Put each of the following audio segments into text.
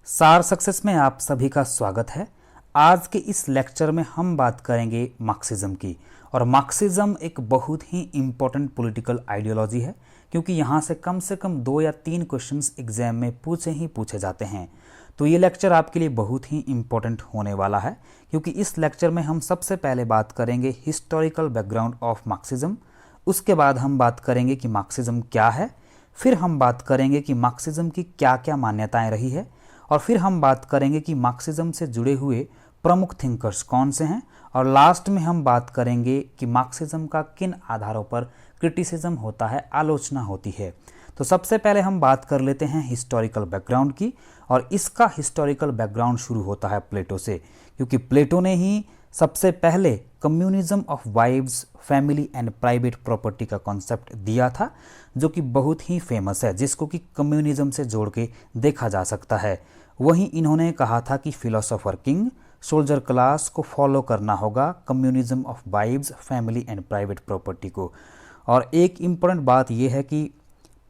सार सक्सेस में आप सभी का स्वागत है। आज के इस लेक्चर में हम बात करेंगे मार्क्सिज्म की। और मार्क्सिज्म एक बहुत ही इम्पोर्टेंट पॉलिटिकल आइडियोलॉजी है, क्योंकि यहाँ से कम 2 या 3 क्वेश्चंस एग्जाम में पूछे जाते हैं। तो ये लेक्चर आपके लिए बहुत ही इम्पोर्टेंट होने वाला है, क्योंकि इस लेक्चर में हम सबसे पहले बात करेंगे हिस्टोरिकल बैकग्राउंड ऑफ मार्क्सिज्म। उसके बाद हम बात करेंगे कि मार्क्सिज्म क्या है, फिर हम बात करेंगे कि मार्क्सिज्म की क्या क्या मान्यताएं रही है, और फिर हम बात करेंगे कि मार्क्सिज्म से जुड़े हुए प्रमुख थिंकर्स कौन से हैं, और लास्ट में हम बात करेंगे कि मार्क्सिज्म का किन आधारों पर क्रिटिसिज्म होता है, आलोचना होती है। तो सबसे पहले हम बात कर लेते हैं हिस्टोरिकल बैकग्राउंड की, और इसका हिस्टोरिकल बैकग्राउंड शुरू होता है प्लेटो से, क्योंकि प्लेटो ने ही सबसे पहले communism of wives, family and private property का कॉन्सेप्ट दिया था, जो कि बहुत ही फेमस है, जिसको कि कम्युनिज्म से जोड़ के देखा जा सकता है। वहीं इन्होंने कहा था कि फिलोसोफर किंग, सोल्जर क्लास को फॉलो करना होगा communism of wives, family and private property को। और एक इम्पोर्टेंट बात यह है कि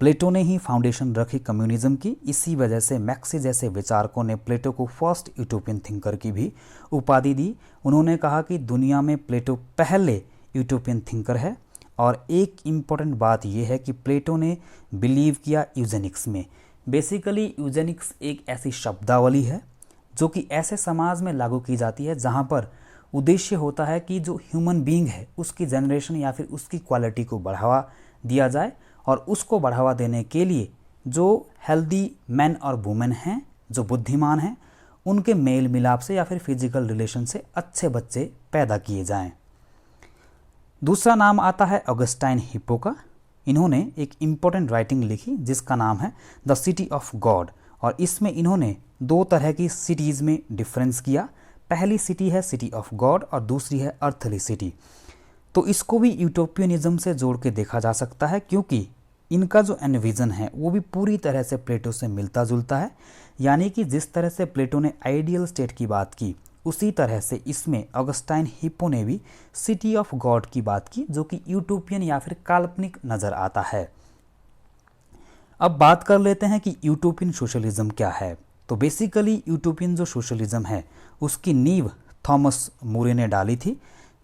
प्लेटो ने ही फाउंडेशन रखी कम्युनिज्म की। इसी वजह से मैक्सी जैसे विचारकों ने प्लेटो को फर्स्ट यूटोपियन थिंकर की भी उपाधि दी। उन्होंने कहा कि दुनिया में प्लेटो पहले यूटोपियन थिंकर है। और एक इम्पॉर्टेंट बात यह है कि प्लेटो ने बिलीव किया यूजेनिक्स में। बेसिकली यूजेनिक्स एक ऐसी शब्दावली है जो कि ऐसे समाज में लागू की जाती है जहाँ पर उद्देश्य होता है कि जो ह्यूमन बीइंग है उसकी जनरेशन या फिर उसकी क्वालिटी को बढ़ावा दिया जाए, और उसको बढ़ावा देने के लिए जो हेल्दी मैन और वुमेन हैं, जो बुद्धिमान हैं, उनके मेल मिलाप से या फिर फिजिकल रिलेशन से अच्छे बच्चे पैदा किए जाएं। दूसरा नाम आता है ऑगस्टाइन हिप्पो का। इन्होंने एक इम्पोर्टेंट राइटिंग लिखी जिसका नाम है द सिटी ऑफ गॉड, और इसमें इन्होंने 2 तरह की सिटीज़ में डिफरेंस किया। पहली सिटी है सिटी ऑफ गॉड और दूसरी है अर्थली सिटी। तो इसको भी यूटोपियनिज्म से जोड़ के देखा जा सकता है, क्योंकि इनका जो एनविजन है वो भी पूरी तरह से प्लेटो से मिलता जुलता है। यानी कि जिस तरह से प्लेटो ने आइडियल स्टेट की बात की, उसी तरह से इसमें ऑगस्टाइन हिप्पो ने भी सिटी ऑफ गॉड की बात की, जो कि यूटोपियन या फिर काल्पनिक नज़र आता है। अब बात कर लेते हैं कि यूटोपियन सोशलिज्म क्या है। तो बेसिकली यूटोपियन जो सोशलिज्म है उसकी नींव थॉमस मोरे ने डाली थी,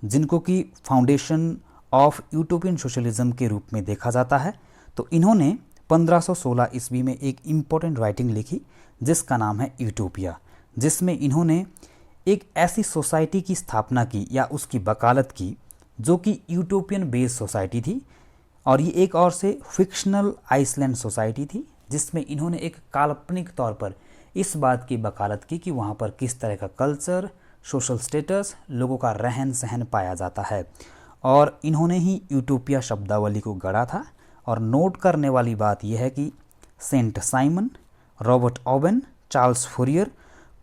जिनको कि फाउंडेशन ऑफ यूटोपियन सोशलिज्म के रूप में देखा जाता है। तो इन्होंने 1516 ईस्वी में एक इम्पोर्टेंट राइटिंग लिखी जिसका नाम है यूटोपिया, जिसमें इन्होंने एक ऐसी सोसाइटी की स्थापना की या उसकी वकालत की जो कि यूटोपियन बेस्ड सोसाइटी थी। और ये एक और से फिक्शनल आइसलैंड सोसाइटी थी, जिसमें इन्होंने एक काल्पनिक तौर पर इस बात की वकालत की कि वहाँ पर किस तरह का कल्चर, सोशल स्टेटस, लोगों का रहन सहन पाया जाता है। और इन्होंने ही यूटोपिया शब्दावली को गढ़ा था। और नोट करने वाली बात यह है कि saint Simon, Robert Owen, Charles Fourier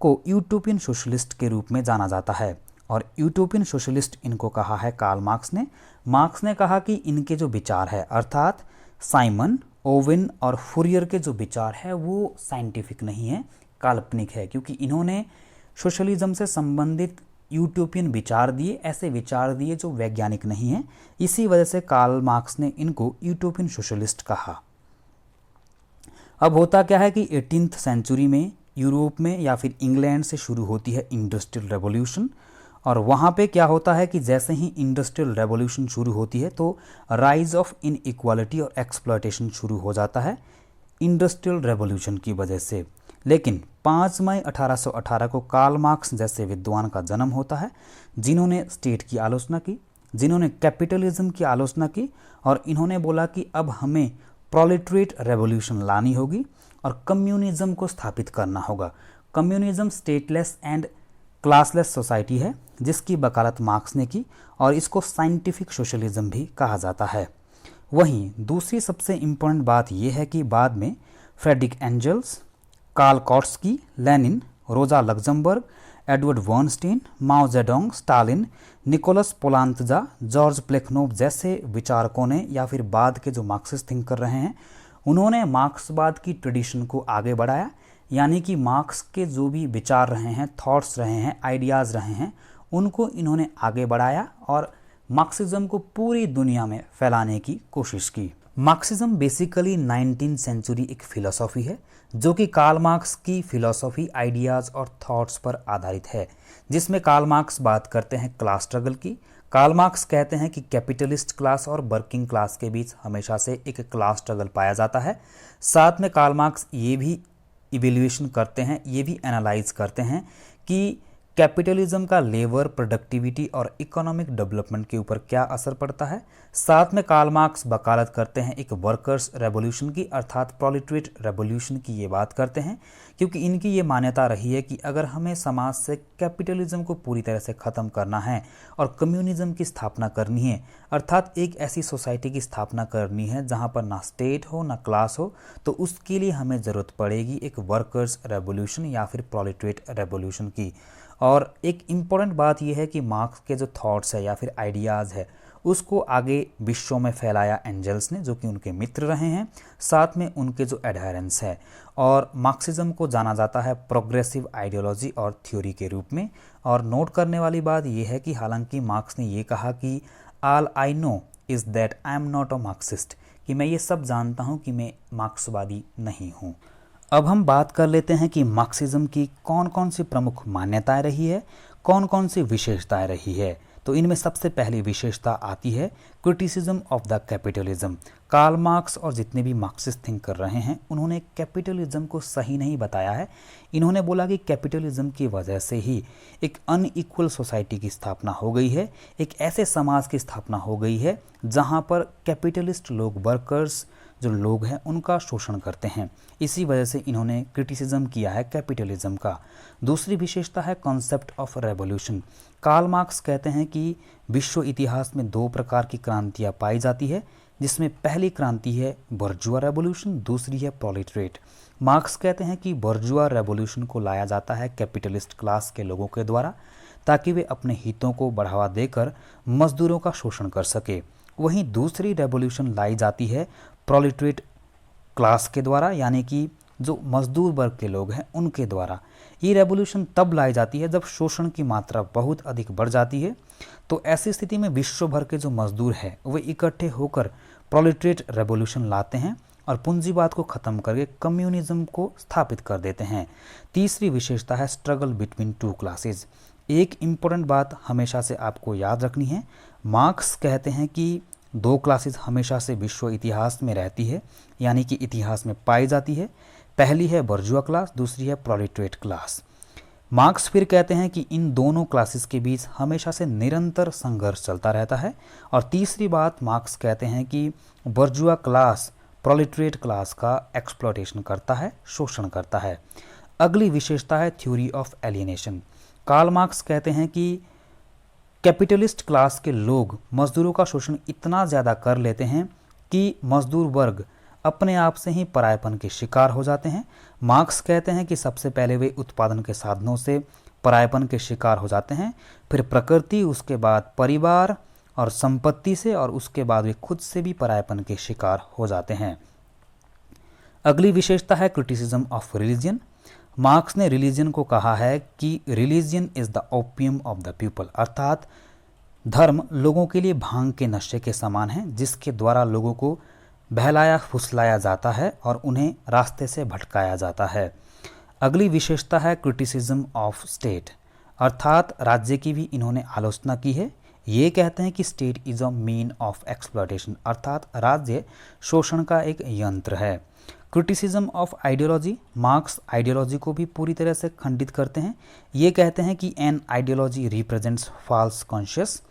को यूटोपियन सोशलिस्ट के रूप में जाना जाता है। और यूटोपियन सोशलिस्ट इनको कहा है कार्ल मार्क्स ने। मार्क्स ने कहा कि इनके जो विचार है, अर्थात साइमन, ओवेन और फूरियर के जो विचार है वो साइंटिफिक नहीं है, काल्पनिक है, क्योंकि इन्होंने सोशलिज्म से संबंधित यूटोपियन विचार दिए, ऐसे विचार दिए जो वैज्ञानिक नहीं हैं। इसी वजह से कार्ल मार्क्स ने इनको यूटोपियन सोशलिस्ट कहा। अब होता क्या है कि 18th सेंचुरी में यूरोप में या फिर इंग्लैंड से शुरू होती है इंडस्ट्रियल रेवोल्यूशन। और वहाँ पे क्या होता है कि जैसे ही इंडस्ट्रियल रेवोल्यूशन शुरू होती है तो राइज ऑफ इनइक्वालिटी और एक्सप्लॉयटेशन शुरू हो जाता है इंडस्ट्रियल रेवोल्यूशन की वजह से। लेकिन 5 मई 1818 को कार्ल मार्क्स जैसे विद्वान का जन्म होता है, जिन्होंने स्टेट की आलोचना की, जिन्होंने कैपिटलिज्म की आलोचना की, और इन्होंने बोला कि अब हमें प्रोलेटरिएट रेवोल्यूशन लानी होगी और कम्युनिज्म को स्थापित करना होगा। Communism stateless and classless society है, जिसकी वकालत मार्क्स ने की, और इसको साइंटिफिक सोशलिज्म भी कहा जाता है। वहीं दूसरी सबसे इम्पोर्टेंट बात यह है कि बाद में Frederick Engels, Karl Kautsky, Lenin, Rosa Luxemburg, Eduard Bernstein, Mao Zedong, Stalin, Nicos Poulantzas, Georg Plekhanov जैसे विचारकों ने या फिर बाद के जो मार्क्सिस्ट थिंकर रहे हैं, उन्होंने मार्क्सवाद की ट्रेडिशन को आगे बढ़ाया। यानी कि मार्क्स के जो भी विचार रहे हैं, थॉट्स रहे हैं, आइडियाज़ रहे हैं, उनको इन्होंने आगे बढ़ाया और मार्क्सिज्म को पूरी दुनिया में फैलाने की कोशिश की। मार्क्सिज्म बेसिकली 19th सेंचुरी एक फिलॉसफी है जो कि कार्ल मार्क्स की फिलॉसफी, आइडियाज़ और थॉट्स पर आधारित है, जिसमें कार्ल मार्क्स बात करते हैं क्लास स्ट्रगल की। कार्ल मार्क्स कहते हैं कि कैपिटलिस्ट क्लास और वर्किंग क्लास के बीच हमेशा से एक क्लास स्ट्रगल पाया जाता है। साथ में कार्ल मार्क्स ये भी इवेल्युएशन करते हैं, ये भी एनालाइज करते हैं कि कैपिटलिज्म का लेबर, प्रोडक्टिविटी और इकोनॉमिक डेवलपमेंट के ऊपर क्या असर पड़ता है। साथ में कार्ल मार्क्स वकालत करते हैं एक वर्कर्स रेवोल्यूशन की, अर्थात प्रोलेटरिएट रेवोल्यूशन की ये बात करते हैं, क्योंकि इनकी ये मान्यता रही है कि अगर हमें समाज से कैपिटलिज्म को पूरी तरह से ख़त्म करना है और कम्युनिज्म की स्थापना करनी है, अर्थात एक ऐसी सोसाइटी की स्थापना करनी है जहाँ पर ना स्टेट हो ना क्लास हो, तो उसके लिए हमें ज़रूरत पड़ेगी एक वर्कर्स रेवोल्यूशन या फिर प्रोलेटरिएट रेवोल्यूशन की। और एक इम्पॉर्टेंट बात यह है कि मार्क्स के जो थॉट्स है या फिर आइडियाज़ है उसको आगे विश्व में फैलाया एंजल्स ने, जो कि उनके मित्र रहे हैं, साथ में उनके जो एडहेरेंस है। और मार्क्सिज्म को जाना जाता है प्रोग्रेसिव आइडियोलॉजी और थ्योरी के रूप में। और नोट करने वाली बात यह है कि हालांकि मार्क्स ने ये कहा कि all I know is that I am not a Marxist, कि मैं ये सब जानता हूँ कि मैं मार्क्सवादी नहीं हूँ। अब हम बात कर लेते हैं कि मार्क्सिज्म की कौन कौन सी प्रमुख मान्यताएं रही है, कौन कौन सी विशेषताएं रही है। तो इनमें सबसे पहली विशेषता आती है criticism of the capitalism. Karl Marx और जितने भी मार्क्सिस्ट थिंक कर रहे हैं उन्होंने कैपिटलिज्म को सही नहीं बताया है। इन्होंने बोला कि कैपिटलिज्म की वजह से ही एक अनइक्वल सोसाइटी की स्थापना हो गई है, एक ऐसे समाज की स्थापना हो गई है जहाँ पर कैपिटलिस्ट लोग, वर्कर्स जो लोग हैं, उनका शोषण करते हैं। इसी वजह से इन्होंने क्रिटिसिज्म किया है कैपिटलिज्म का। दूसरी विशेषता है concept of revolution. Karl Marx कहते हैं कि विश्व इतिहास में दो प्रकार की क्रांतियाँ पाई जाती है, जिसमें पहली क्रांति है बर्जुआ रेवोल्यूशन, दूसरी है प्रोलेटरिएट। मार्क्स कहते हैं कि बर्जुआ रेवोल्यूशन को लाया जाता है कैपिटलिस्ट क्लास के लोगों के द्वारा, ताकि वे अपने हितों को बढ़ावा देकर मजदूरों का शोषण कर सके। वहीं दूसरी रेवोल्यूशन लाई जाती है प्रोलेटरिएट क्लास के द्वारा, यानी कि जो मजदूर वर्ग के लोग हैं उनके द्वारा। ये रेवोल्यूशन तब लाई जाती है जब शोषण की मात्रा बहुत अधिक बढ़ जाती है। तो ऐसी स्थिति में विश्व भर के जो मजदूर हैं वे इकट्ठे होकर प्रोलेटरिएट रेवोल्यूशन लाते हैं और पूंजीवाद को ख़त्म करके कम्युनिज्म को स्थापित कर देते हैं। तीसरी विशेषता है स्ट्रगल बिटवीन टू क्लासेस। एक इम्पोर्टेंट बात हमेशा से आपको याद रखनी है, मार्क्स कहते हैं कि दो क्लासेस हमेशा से विश्व इतिहास में रहती है, यानी कि इतिहास में पाई जाती है। पहली है बर्जुआ क्लास, दूसरी है प्रोलेटरिएट क्लास। मार्क्स फिर कहते हैं कि इन दोनों क्लासेस के बीच हमेशा से निरंतर संघर्ष चलता रहता है। और तीसरी बात मार्क्स कहते हैं कि बर्जुआ क्लास प्रोलेटरिएट क्लास का एक्सप्लॉयटेशन करता है, शोषण करता है। अगली विशेषता है theory of alienation. Karl Marx कहते हैं कि कैपिटलिस्ट क्लास के लोग मजदूरों का शोषण इतना ज़्यादा कर लेते हैं कि मजदूर वर्ग अपने आप से ही परायपन के शिकार हो जाते हैं। मार्क्स कहते हैं कि सबसे पहले वे उत्पादन के साधनों से परायपन के शिकार हो जाते हैं, फिर प्रकृति, उसके बाद परिवार और संपत्ति से, और उसके बाद वे खुद से भी परायपन के शिकार हो जाते हैं। अगली विशेषता है क्रिटिसिज्म ऑफ रिलीजन। मार्क्स ने रिलीजन को कहा है कि religion is the opium of the people, अर्थात धर्म लोगों के लिए भांग के नशे के समान है, जिसके द्वारा लोगों को बहलाया फुसलाया जाता है और उन्हें रास्ते से भटकाया जाता है। अगली विशेषता है क्रिटिसिज्म ऑफ स्टेट, अर्थात राज्य की भी इन्होंने आलोचना की है। ये कहते हैं कि state is a mean of exploitation, अर्थात राज्य शोषण का एक यंत्र है। Criticism of ideology, marks ideology को भी पूरी तरह से खंडित करते हैं। ये कहते हैं कि an ideology represents false conscious,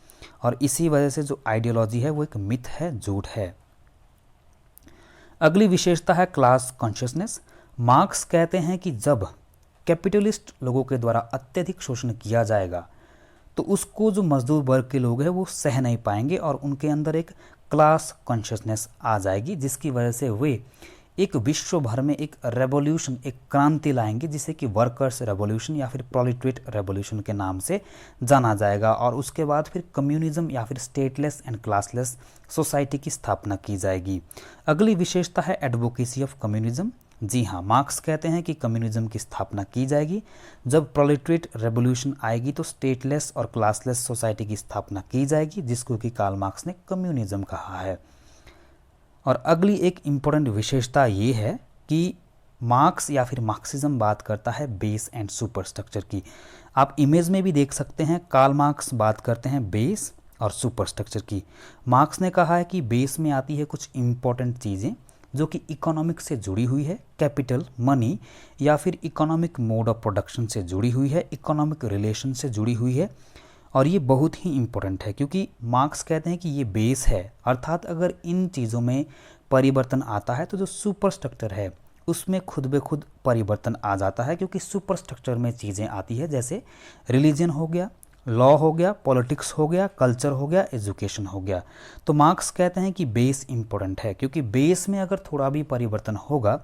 और इसी वजह से जो आइडियोलॉजी है वो एक मिथ है, झूठ है। अगली विशेषता है क्लास कॉन्शियसनेस। मार्क्स कहते हैं कि जब कैपिटलिस्ट लोगों के द्वारा अत्यधिक शोषण किया जाएगा तो उसको जो मजदूर वर्ग के लोग हैं वो सह नहीं पाएंगे और उनके अंदर एक क्लास कॉन्शियसनेस आ जाएगी, जिसकी वजह से वे एक विश्व भर में एक रेवोल्यूशन, एक क्रांति लाएंगे, जिसे कि वर्कर्स रेवोल्यूशन या फिर प्रोलेटरिएट रेवोल्यूशन के नाम से जाना जाएगा। और उसके बाद फिर कम्युनिज्म या फिर स्टेटलेस एंड क्लासलेस सोसाइटी की स्थापना की जाएगी। अगली विशेषता है एडवोकेसी ऑफ कम्युनिज्म। जी हाँ, मार्क्स कहते हैं कि कम्युनिज्म की स्थापना की जाएगी। जब प्रोलेटरिएट रेवोल्यूशन आएगी तो स्टेटलेस और क्लासलेस सोसाइटी की स्थापना की जाएगी, जिसको कि कार्ल मार्क्स ने कम्युनिज्म कहा है। और अगली एक इम्पोर्टेंट विशेषता ये है कि मार्क्स या फिर मार्क्सिज्म बात करता है बेस एंड सुपरस्ट्रक्चर की। आप इमेज में भी देख सकते हैं, कार्ल मार्क्स बात करते हैं बेस और सुपरस्ट्रक्चर की। मार्क्स ने कहा है कि बेस में आती है कुछ इम्पोर्टेंट चीज़ें जो कि इकोनॉमिक से जुड़ी हुई है, कैपिटल, मनी या फिर इकोनॉमिक मोड ऑफ प्रोडक्शन से जुड़ी हुई है, इकोनॉमिक रिलेशन से जुड़ी हुई है। और ये बहुत ही इम्पोर्टेंट है क्योंकि मार्क्स कहते हैं कि ये बेस है, अर्थात अगर इन चीज़ों में परिवर्तन आता है तो जो सुपरस्ट्रक्चर है उसमें खुद ब खुद परिवर्तन आ जाता है, क्योंकि सुपरस्ट्रक्चर में चीज़ें आती है जैसे रिलीजन हो गया, लॉ हो गया, पॉलिटिक्स हो गया, कल्चर हो गया, एजुकेशन हो गया। तो मार्क्स कहते हैं कि बेस इम्पोर्टेंट है क्योंकि बेस में अगर थोड़ा भी परिवर्तन होगा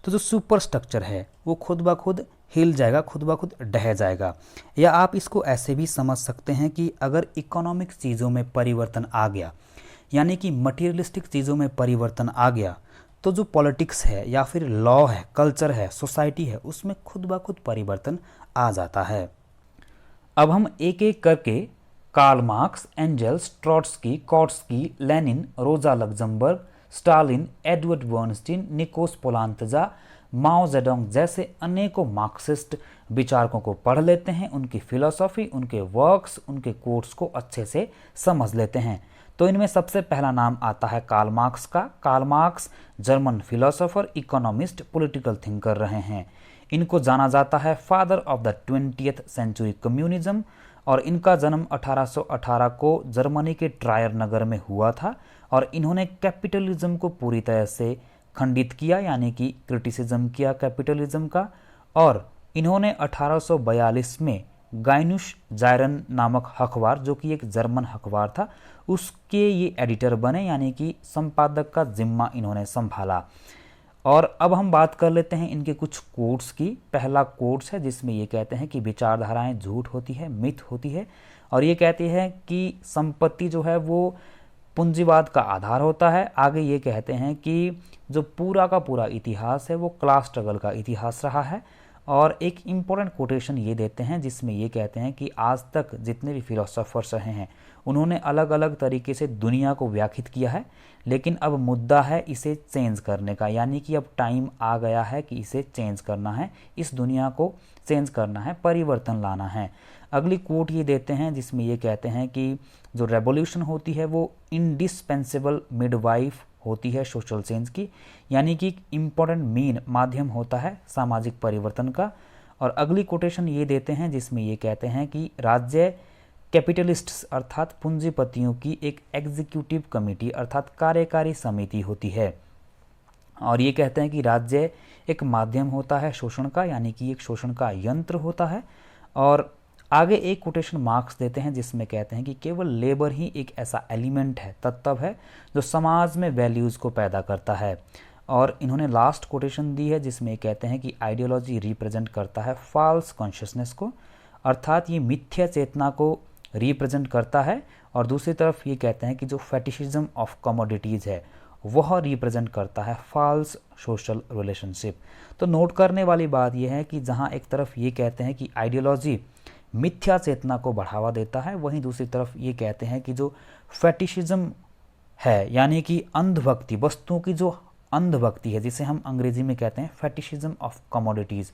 तो जो सुपरस्ट्रक्चर है वो खुद ब खुद हिल जाएगा, खुद ब खुद ढह जाएगा। या आप इसको ऐसे भी समझ सकते हैं कि अगर इकोनॉमिक चीज़ों में परिवर्तन आ गया, यानी कि मटीरियलिस्टिक चीज़ों में परिवर्तन आ गया, तो जो पॉलिटिक्स है या फिर लॉ है, कल्चर है, सोसाइटी है, उसमें खुद ब खुद परिवर्तन आ जाता है। अब हम एक एक करके Karl Marx, Engels, Trotsky, Kautsky, Lenin, Rosa Luxemburg, Stalin, Eduard Bernstein, Nicos Poulantzas, Mao Zedong जैसे अनेकों मार्क्सिस्ट विचारकों को पढ़ लेते हैं, उनकी फिलॉसफी, उनके वर्क्स, उनके कोट्स को अच्छे से समझ लेते हैं। तो इनमें सबसे पहला नाम आता है कार्ल मार्क्स का। Karl Marx German philosopher, economist, political thinker रहे हैं। इनको जाना जाता है father of the 20th century communism और इनका जन्म 1818 को जर्मनी के ट्रायर नगर में हुआ था और इन्होंने कैपिटलिज्म को पूरी तरह से खंडित किया, यानी कि क्रिटिसिज्म किया कैपिटलिज्म का। और इन्होंने 1842 में गाइनुस जायरन नामक अखबार, जो कि एक जर्मन अखबार था, उसके ये एडिटर बने, यानी कि संपादक का जिम्मा इन्होंने संभाला। और अब हम बात कर लेते हैं इनके कुछ कोट्स की। पहला कोट्स है जिसमें ये कहते हैं कि विचारधाराएं झूठ होती है, मिथ होती है, और ये कहती है कि संपत्ति जो है वो पूंजीवाद का आधार होता है। आगे ये कहते हैं कि जो पूरा का पूरा इतिहास है वो क्लास स्ट्रगल का इतिहास रहा है। और एक इम्पोर्टेंट कोटेशन ये देते हैं जिसमें ये कहते हैं कि आज तक जितने भी फिलोसोफर्स रहे हैं उन्होंने अलग अलग तरीके से दुनिया को व्याख्यात किया है, लेकिन अब मुद्दा है इसे चेंज करने का, यानी कि अब टाइम आ गया है कि इसे चेंज करना है, इस दुनिया को चेंज करना है, परिवर्तन लाना है। अगली कोट ये देते हैं जिसमें ये कहते हैं कि जो रेवोल्यूशन होती है वो इंडिस्पेंसेबल मिडवाइफ होती है सोशल चेंज की, यानी कि इम्पोर्टेंट मेन माध्यम होता है सामाजिक परिवर्तन का। और अगली कोटेशन ये देते हैं जिसमें ये कहते हैं कि राज्य कैपिटलिस्ट्स अर्थात पूंजीपतियों की एक एग्जीक्यूटिव कमेटी अर्थात कार्यकारी समिति होती है। और ये कहते हैं कि राज्य एक माध्यम होता है शोषण का, यानी कि एक शोषण का यंत्र होता है। और आगे एक कोटेशन मार्क्स देते हैं जिसमें कहते हैं कि केवल लेबर ही एक ऐसा एलिमेंट है, तत्व है, जो समाज में वैल्यूज़ को पैदा करता है। और इन्होंने लास्ट कोटेशन दी है जिसमें कहते हैं कि आइडियोलॉजी रिप्रेजेंट करता है फॉल्स कॉन्शियसनेस को, अर्थात ये मिथ्या चेतना को रिप्रेजेंट करता है। और दूसरी तरफ ये कहते हैं कि जो फेटिशिज्म ऑफ कमोडिटीज़ है वह रिप्रेजेंट करता है फॉल्स सोशल रिलेशनशिप। तो नोट करने वाली बात यह है कि जहाँ एक तरफ ये कहते हैं कि आइडियोलॉजी मिथ्या चेतना को बढ़ावा देता है, वहीं दूसरी तरफ ये कहते हैं कि जो फेटिशिज्म है यानी कि अंधभक्ति, वस्तुओं की जो अंधभक्ति है जिसे हम अंग्रेजी में कहते हैं फेटिशिज्म ऑफ कमोडिटीज़,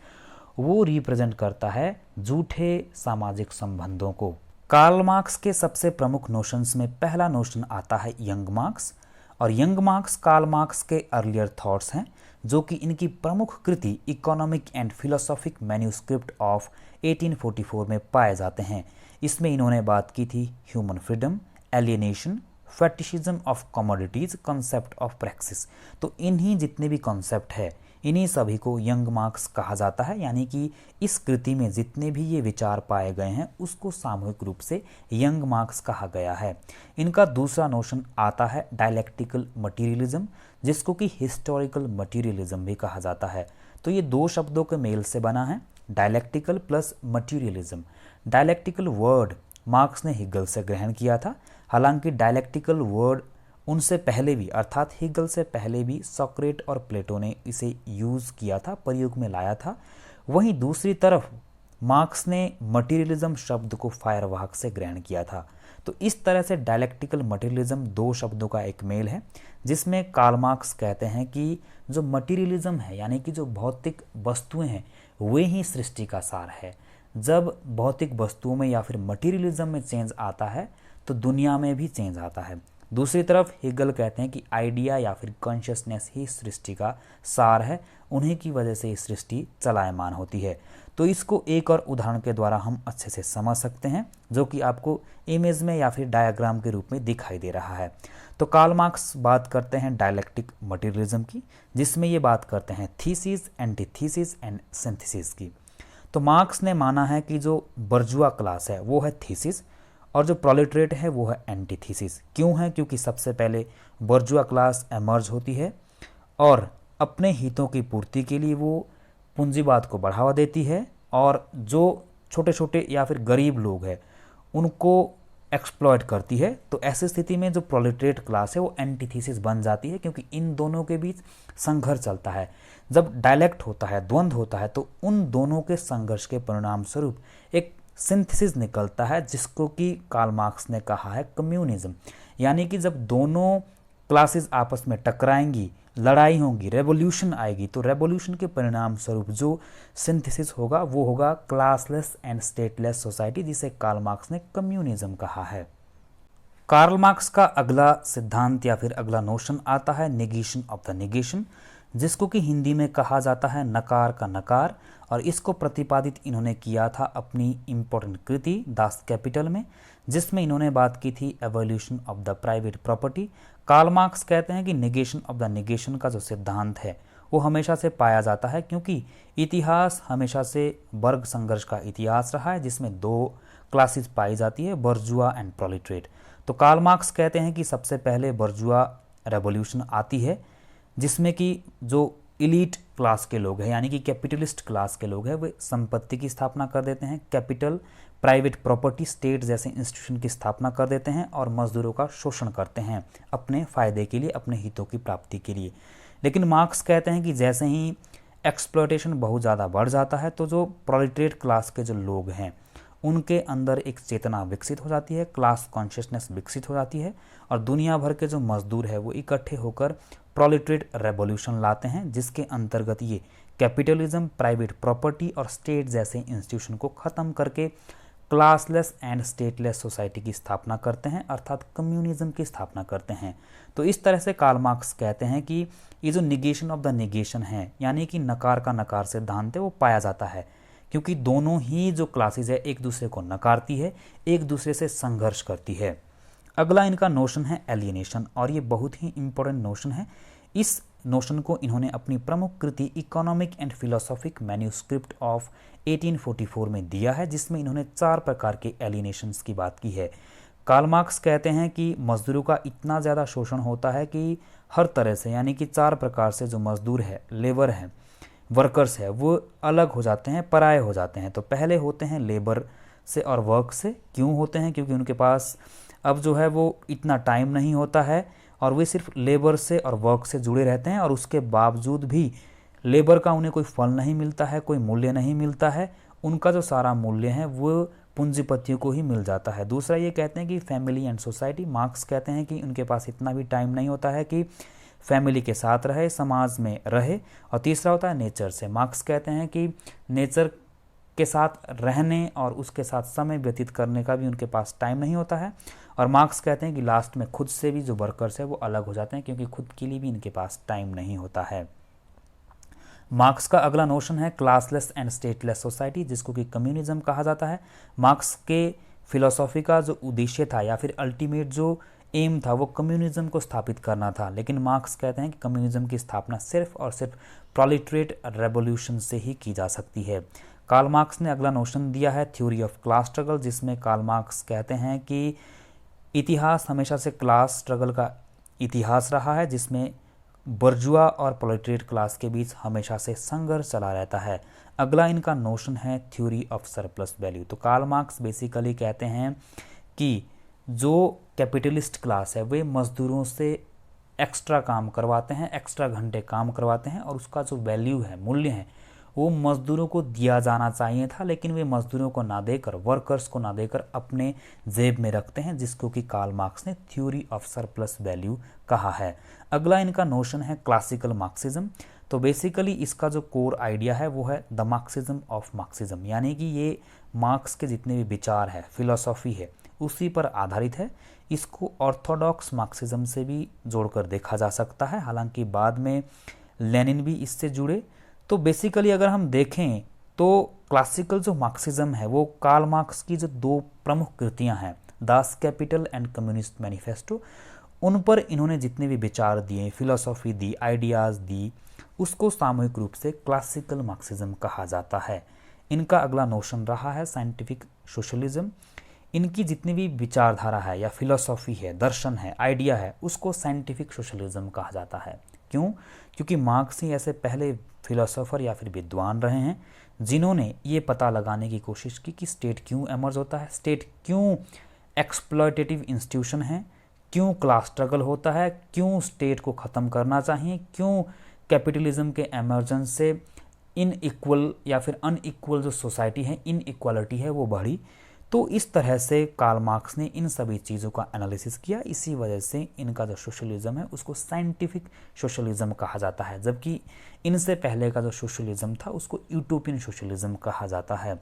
वो रिप्रेजेंट करता है झूठे सामाजिक संबंधों को। कार्ल मार्क्स के सबसे प्रमुख नोशंस में पहला नोशन आता है यंग मार्क्स, और यंग मार्क्स कार्ल मार्क्स के अर्लियर थॉट्स हैं जो कि इनकी प्रमुख कृति economic and philosophic manuscript of 1844 में पाए जाते हैं। इसमें इन्होंने बात की थी human freedom, alienation, fetishism of commodities, concept of praxis. तो इन्हीं जितने भी कॉन्सेप्ट है इन्हीं सभी को यंग मार्क्स कहा जाता है, यानी कि इस कृति में जितने भी ये विचार पाए गए हैं उसको सामूहिक रूप से यंग मार्क्स कहा गया है। इनका दूसरा नोशन आता है डायलेक्टिकल मटीरियलिज्म, जिसको कि हिस्टोरिकल मटीरियलिज्म भी कहा जाता है। तो ये दो शब्दों के मेल से बना है, dialectical plus materialism. Dialectical word marks ने हिगल से ग्रहण किया था, हालांकि डायलेक्टिकल वर्ड उनसे पहले भी अर्थात हिगल से पहले भी सॉक्रेट और प्लेटो ने इसे यूज़ किया था, प्रयोग में लाया था। वहीं दूसरी तरफ मार्क्स ने मटीरियलिज्म शब्द को फायरवाहक से ग्रहण किया था। तो इस तरह से डायलेक्टिकल मटेरियलिज्म दो शब्दों का एक मेल है, जिसमें कार्ल मार्क्स कहते हैं कि जो मटेरियलिज्म है यानी कि जो भौतिक वस्तुएं हैं वे ही सृष्टि का सार है। जब भौतिक वस्तुओं में या फिर मटेरियलिज्म में चेंज आता है तो दुनिया में भी चेंज आता है। दूसरी तरफ हेगल कहते हैं कि आइडिया या फिर कॉन्शियसनेस ही सृष्टि का सार है, उन्हीं की वजह से ये सृष्टि चलायमान होती है। तो इसको एक और उदाहरण के द्वारा हम अच्छे से समझ सकते हैं, जो कि आपको इमेज में या फिर डायग्राम के रूप में दिखाई दे रहा है। तो कार्ल मार्क्स बात करते हैं डायलेक्टिक मटेरियलिज्म की, जिसमें ये बात करते हैं थीसिस, एंटीथीसिस एंड सिंथेसिस की। तो मार्क्स ने माना है कि जो बर्जुआ क्लास है वो है थीसिस और जो प्रोलेटरेट है वो है एंटीथीसिस। क्यों है? क्योंकि सबसे पहले बर्जुआ क्लास एमर्ज होती है और अपने हितों की पूर्ति के लिए वो पूंजीवाद को बढ़ावा देती है, और जो छोटे छोटे या फिर गरीब लोग हैं उनको एक्सप्लॉयट करती है। तो ऐसी स्थिति में जो प्रोलेटरेट क्लास है वो एंटीथीसिस बन जाती है, क्योंकि इन दोनों के बीच संघर्ष चलता है। जब डायलेक्ट होता है, द्वंद्व होता है, तो उन दोनों के संघर्ष के परिणाम स्वरूप एक सिंथेसिस निकलता है, जिसको कि कार्ल मार्क्स ने कहा है कम्युनिज्म। यानी कि जब दोनों क्लासेस आपस में टकराएंगी, लड़ाई होगी, रेवोल्यूशन आएगी, तो रेवोल्यूशन के परिणाम स्वरूप जो सिंथेसिस होगा वो होगा क्लासलेस एंड स्टेटलेस सोसाइटी, जिसे कार्ल मार्क्स ने कम्युनिज्म कहा है। कार्ल मार्क्स का अगला सिद्धांत या फिर अगला नोशन आता है नेगेशन ऑफ द नेगेशन, जिसको कि हिंदी में कहा जाता है नकार का नकार, और इसको प्रतिपादित इन्होंने किया था अपनी इम्पोर्टेंट कृति दास कैपिटल में, जिसमें इन्होंने बात की थी evolution of the private property. Karl Marx कहते हैं कि नेगेशन ऑफ द नेगेशन का जो सिद्धांत है वो हमेशा से पाया जाता है, क्योंकि इतिहास हमेशा से वर्ग संघर्ष का इतिहास रहा है, जिसमें दो क्लासेस पाई जाती है, बर्जुआ एंड प्रोलेटरेट। तो कार्ल मार्क्स कहते हैं कि सबसे पहले बर्जुआ रेवोल्यूशन आती है, जिसमें कि जो इलीट क्लास के लोग हैं यानी कि कैपिटलिस्ट क्लास के लोग हैं वे संपत्ति की स्थापना कर देते हैं, कैपिटल, प्राइवेट प्रॉपर्टी, स्टेट जैसे इंस्टीट्यूशन की स्थापना कर देते हैं और मजदूरों का शोषण करते हैं अपने फायदे के लिए, अपने हितों की प्राप्ति के लिए। लेकिन मार्क्स कहते हैं कि जैसे ही एक्सप्लॉयटेशन बहुत ज़्यादा बढ़ जाता है तो जो प्रोलेटरेट क्लास के जो लोग हैं उनके अंदर एक चेतना विकसित हो जाती है, क्लास कॉन्शियसनेस विकसित हो जाती है, और दुनिया भर के जो मजदूर है वो इकट्ठे होकर प्रोलेटरेट रेवोल्यूशन लाते हैं, जिसके अंतर्गत ये कैपिटलिज्म, प्राइवेट प्रॉपर्टी और स्टेट जैसे इंस्टीट्यूशन को ख़त्म करके क्लासलेस एंड स्टेटलेस सोसाइटी की स्थापना करते हैं, अर्थात कम्युनिज्म की स्थापना करते हैं। तो इस तरह से कार्ल मार्क्स कहते हैं कि ये जो निगेशन ऑफ द निगेशन है यानी कि नकार का नकार सिद्धांत है वो पाया जाता है, क्योंकि दोनों ही जो क्लासेस है एक दूसरे को नकारती है, एक दूसरे से संघर्ष करती है। अगला इनका नोशन है एलियनेशन, और ये बहुत ही इंपॉर्टेंट नोशन है। इस नोशन को इन्होंने अपनी प्रमुख कृति economic and philosophic manuscript of 1844 में दिया है, जिसमें इन्होंने 4 प्रकार के एलियनेशंस की बात की है। कार्ल मार्क्स कहते हैं कि मजदूरों का इतना ज़्यादा शोषण होता है कि हर तरह से, यानी कि 4 प्रकार से जो मजदूर है, लेबर है, वर्कर्स है, वो अलग हो जाते हैं, पराये हो जाते हैं। तो पहले होते हैं लेबर से और वर्क से। क्यों होते हैं? क्योंकि उनके पास अब जो है वो इतना टाइम नहीं होता है और वे सिर्फ लेबर से और वर्क से जुड़े रहते हैं, और उसके बावजूद भी लेबर का उन्हें कोई फल नहीं मिलता है, कोई मूल्य नहीं मिलता है। उनका जो सारा मूल्य है वो पूंजीपतियों को ही मिल जाता है। दूसरा ये कहते हैं कि फैमिली एंड सोसाइटी। मार्क्स कहते हैं कि उनके पास इतना भी टाइम नहीं होता है कि फैमिली के साथ रहे, समाज में रहे। और तीसरा होता है नेचर से। मार्क्स कहते हैं कि नेचर के साथ रहने और उसके साथ समय व्यतीत करने का भी उनके पास टाइम नहीं होता है। और मार्क्स कहते हैं कि लास्ट में खुद से भी जो वर्कर्स है वो अलग हो जाते हैं, क्योंकि खुद के लिए भी इनके पास टाइम नहीं होता है। मार्क्स का अगला नोशन है क्लासलेस एंड स्टेटलेस सोसाइटी, जिसको कि कम्युनिज्म कहा जाता है। मार्क्स के फिलोसॉफी का जो उद्देश्य था या फिर अल्टीमेट जो एम था वो कम्युनिज्म को स्थापित करना था, लेकिन मार्क्स कहते हैं कि कम्युनिज्म की स्थापना सिर्फ और सिर्फ प्रोलेटरेट रेवोल्यूशन से ही की जा सकती है। कार्ल मार्क्स ने अगला नोशन दिया है थ्योरी ऑफ क्लास स्ट्रगल, जिसमें कार्ल मार्क्स कहते हैं कि इतिहास हमेशा से क्लास स्ट्रगल का इतिहास रहा है, जिसमें बर्जुआ और प्रोलेटरेट क्लास के बीच हमेशा से संघर्ष चला रहता है। अगला इनका नोशन है थ्योरी ऑफ सरप्लस वैल्यू। तो कार्ल मार्क्स बेसिकली कहते हैं कि जो कैपिटलिस्ट क्लास है वे मजदूरों से एक्स्ट्रा काम करवाते हैं, एक्स्ट्रा घंटे काम करवाते हैं, और उसका जो वैल्यू है, मूल्य है, वो मजदूरों को दिया जाना चाहिए था, लेकिन वे मजदूरों को ना देकर, वर्कर्स को ना देकर अपने जेब में रखते हैं, जिसको कि कार्ल मार्क्स ने थ्योरी ऑफ सरप्लस वैल्यू कहा है। अगला इनका नोशन है क्लासिकल मार्क्सिज्म। तो बेसिकली इसका जो कोर आइडिया है वो है द मार्क्सिज्म ऑफ मार्क्सिज्म, यानी कि ये मार्क्स के जितने भी विचार है, फिलॉसफी है, उसी पर आधारित है। इसको ऑर्थोडॉक्स मार्क्सिज्म से भी जोड़कर देखा जा सकता है, हालांकि बाद में लेनिन भी इससे जुड़े। तो बेसिकली अगर हम देखें तो क्लासिकल जो मार्क्सिज्म है वो कार्ल मार्क्स की जो दो प्रमुख कृतियां हैं, Das Kapital and communist manifesto, उन पर इन्होंने जितने भी विचार दिए, फिलॉसफी दी, आइडियाज़ दी, उसको सामूहिक रूप से क्लासिकल मार्क्सिज्म कहा जाता है। इनका अगला नोशन रहा है साइंटिफिक सोशलिज्म। इनकी जितनी भी विचारधारा है या फिलॉसफी है, दर्शन है, आइडिया है, उसको साइंटिफिक सोशलिज्म कहा जाता है। क्यों? क्योंकि मार्क्स ही ऐसे पहले फिलोसोफर या फिर विद्वान रहे हैं जिन्होंने ये पता लगाने की कोशिश की कि स्टेट क्यों एमर्ज होता है, स्टेट क्यों एक्सप्लॉयटेटिव इंस्टीट्यूशन है, क्यों क्लास स्ट्रगल होता है, क्यों स्टेट को ख़त्म करना चाहिए, क्यों कैपिटलिज्म के एमर्जेंस से इनइक्वल या फिर अनइक्वल जो सोसाइटी है, इनइक्वालिटी है, वो बढ़ी। तो इस तरह से कार्ल मार्क्स ने इन सभी चीज़ों का एनालिसिस किया। इसी वजह से इनका जो सोशलिज्म है उसको साइंटिफिक सोशलिज्म कहा जाता है, जबकि इनसे पहले का जो सोशलिज्म था उसको यूटोपियन सोशलिज्म कहा जाता है।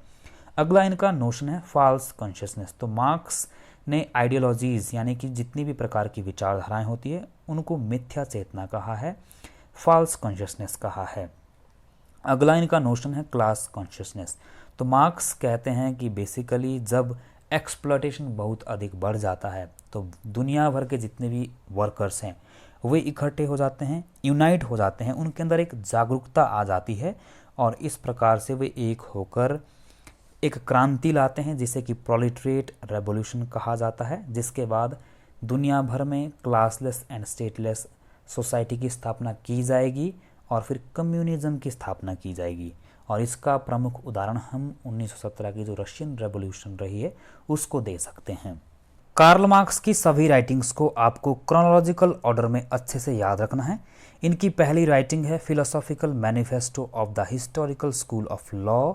अगला इनका नोशन है फॉल्स कॉन्शियसनेस। तो मार्क्स ने आइडियोलॉजीज़ यानी कि जितनी भी प्रकार की विचारधाराएं होती है उनको मिथ्या चेतना कहा है, फॉल्स कॉन्शियसनेस कहा है। अगला इनका नोशन है क्लास कॉन्शियसनेस। तो मार्क्स कहते हैं कि बेसिकली जब एक्सप्लॉयटेशन बहुत अधिक बढ़ जाता है तो दुनिया भर के जितने भी वर्कर्स हैं वे इकट्ठे हो जाते हैं, यूनाइट हो जाते हैं, उनके अंदर एक जागरूकता आ जाती है और इस प्रकार से वे एक होकर एक क्रांति लाते हैं जिसे कि प्रोलेटरिएट रेवोल्यूशन कहा जाता है, जिसके बाद दुनिया भर में क्लासलेस एंड स्टेटलेस सोसाइटी की स्थापना की जाएगी और फिर कम्युनिज्म की स्थापना की जाएगी। और इसका प्रमुख उदाहरण हम 1917 की जो रशियन रेवोल्यूशन रही है उसको दे सकते हैं। कार्ल मार्क्स की सभी राइटिंग्स को आपको क्रोनोलॉजिकल ऑर्डर में अच्छे से याद रखना है। इनकी पहली राइटिंग है philosophical manifesto of the historical school of law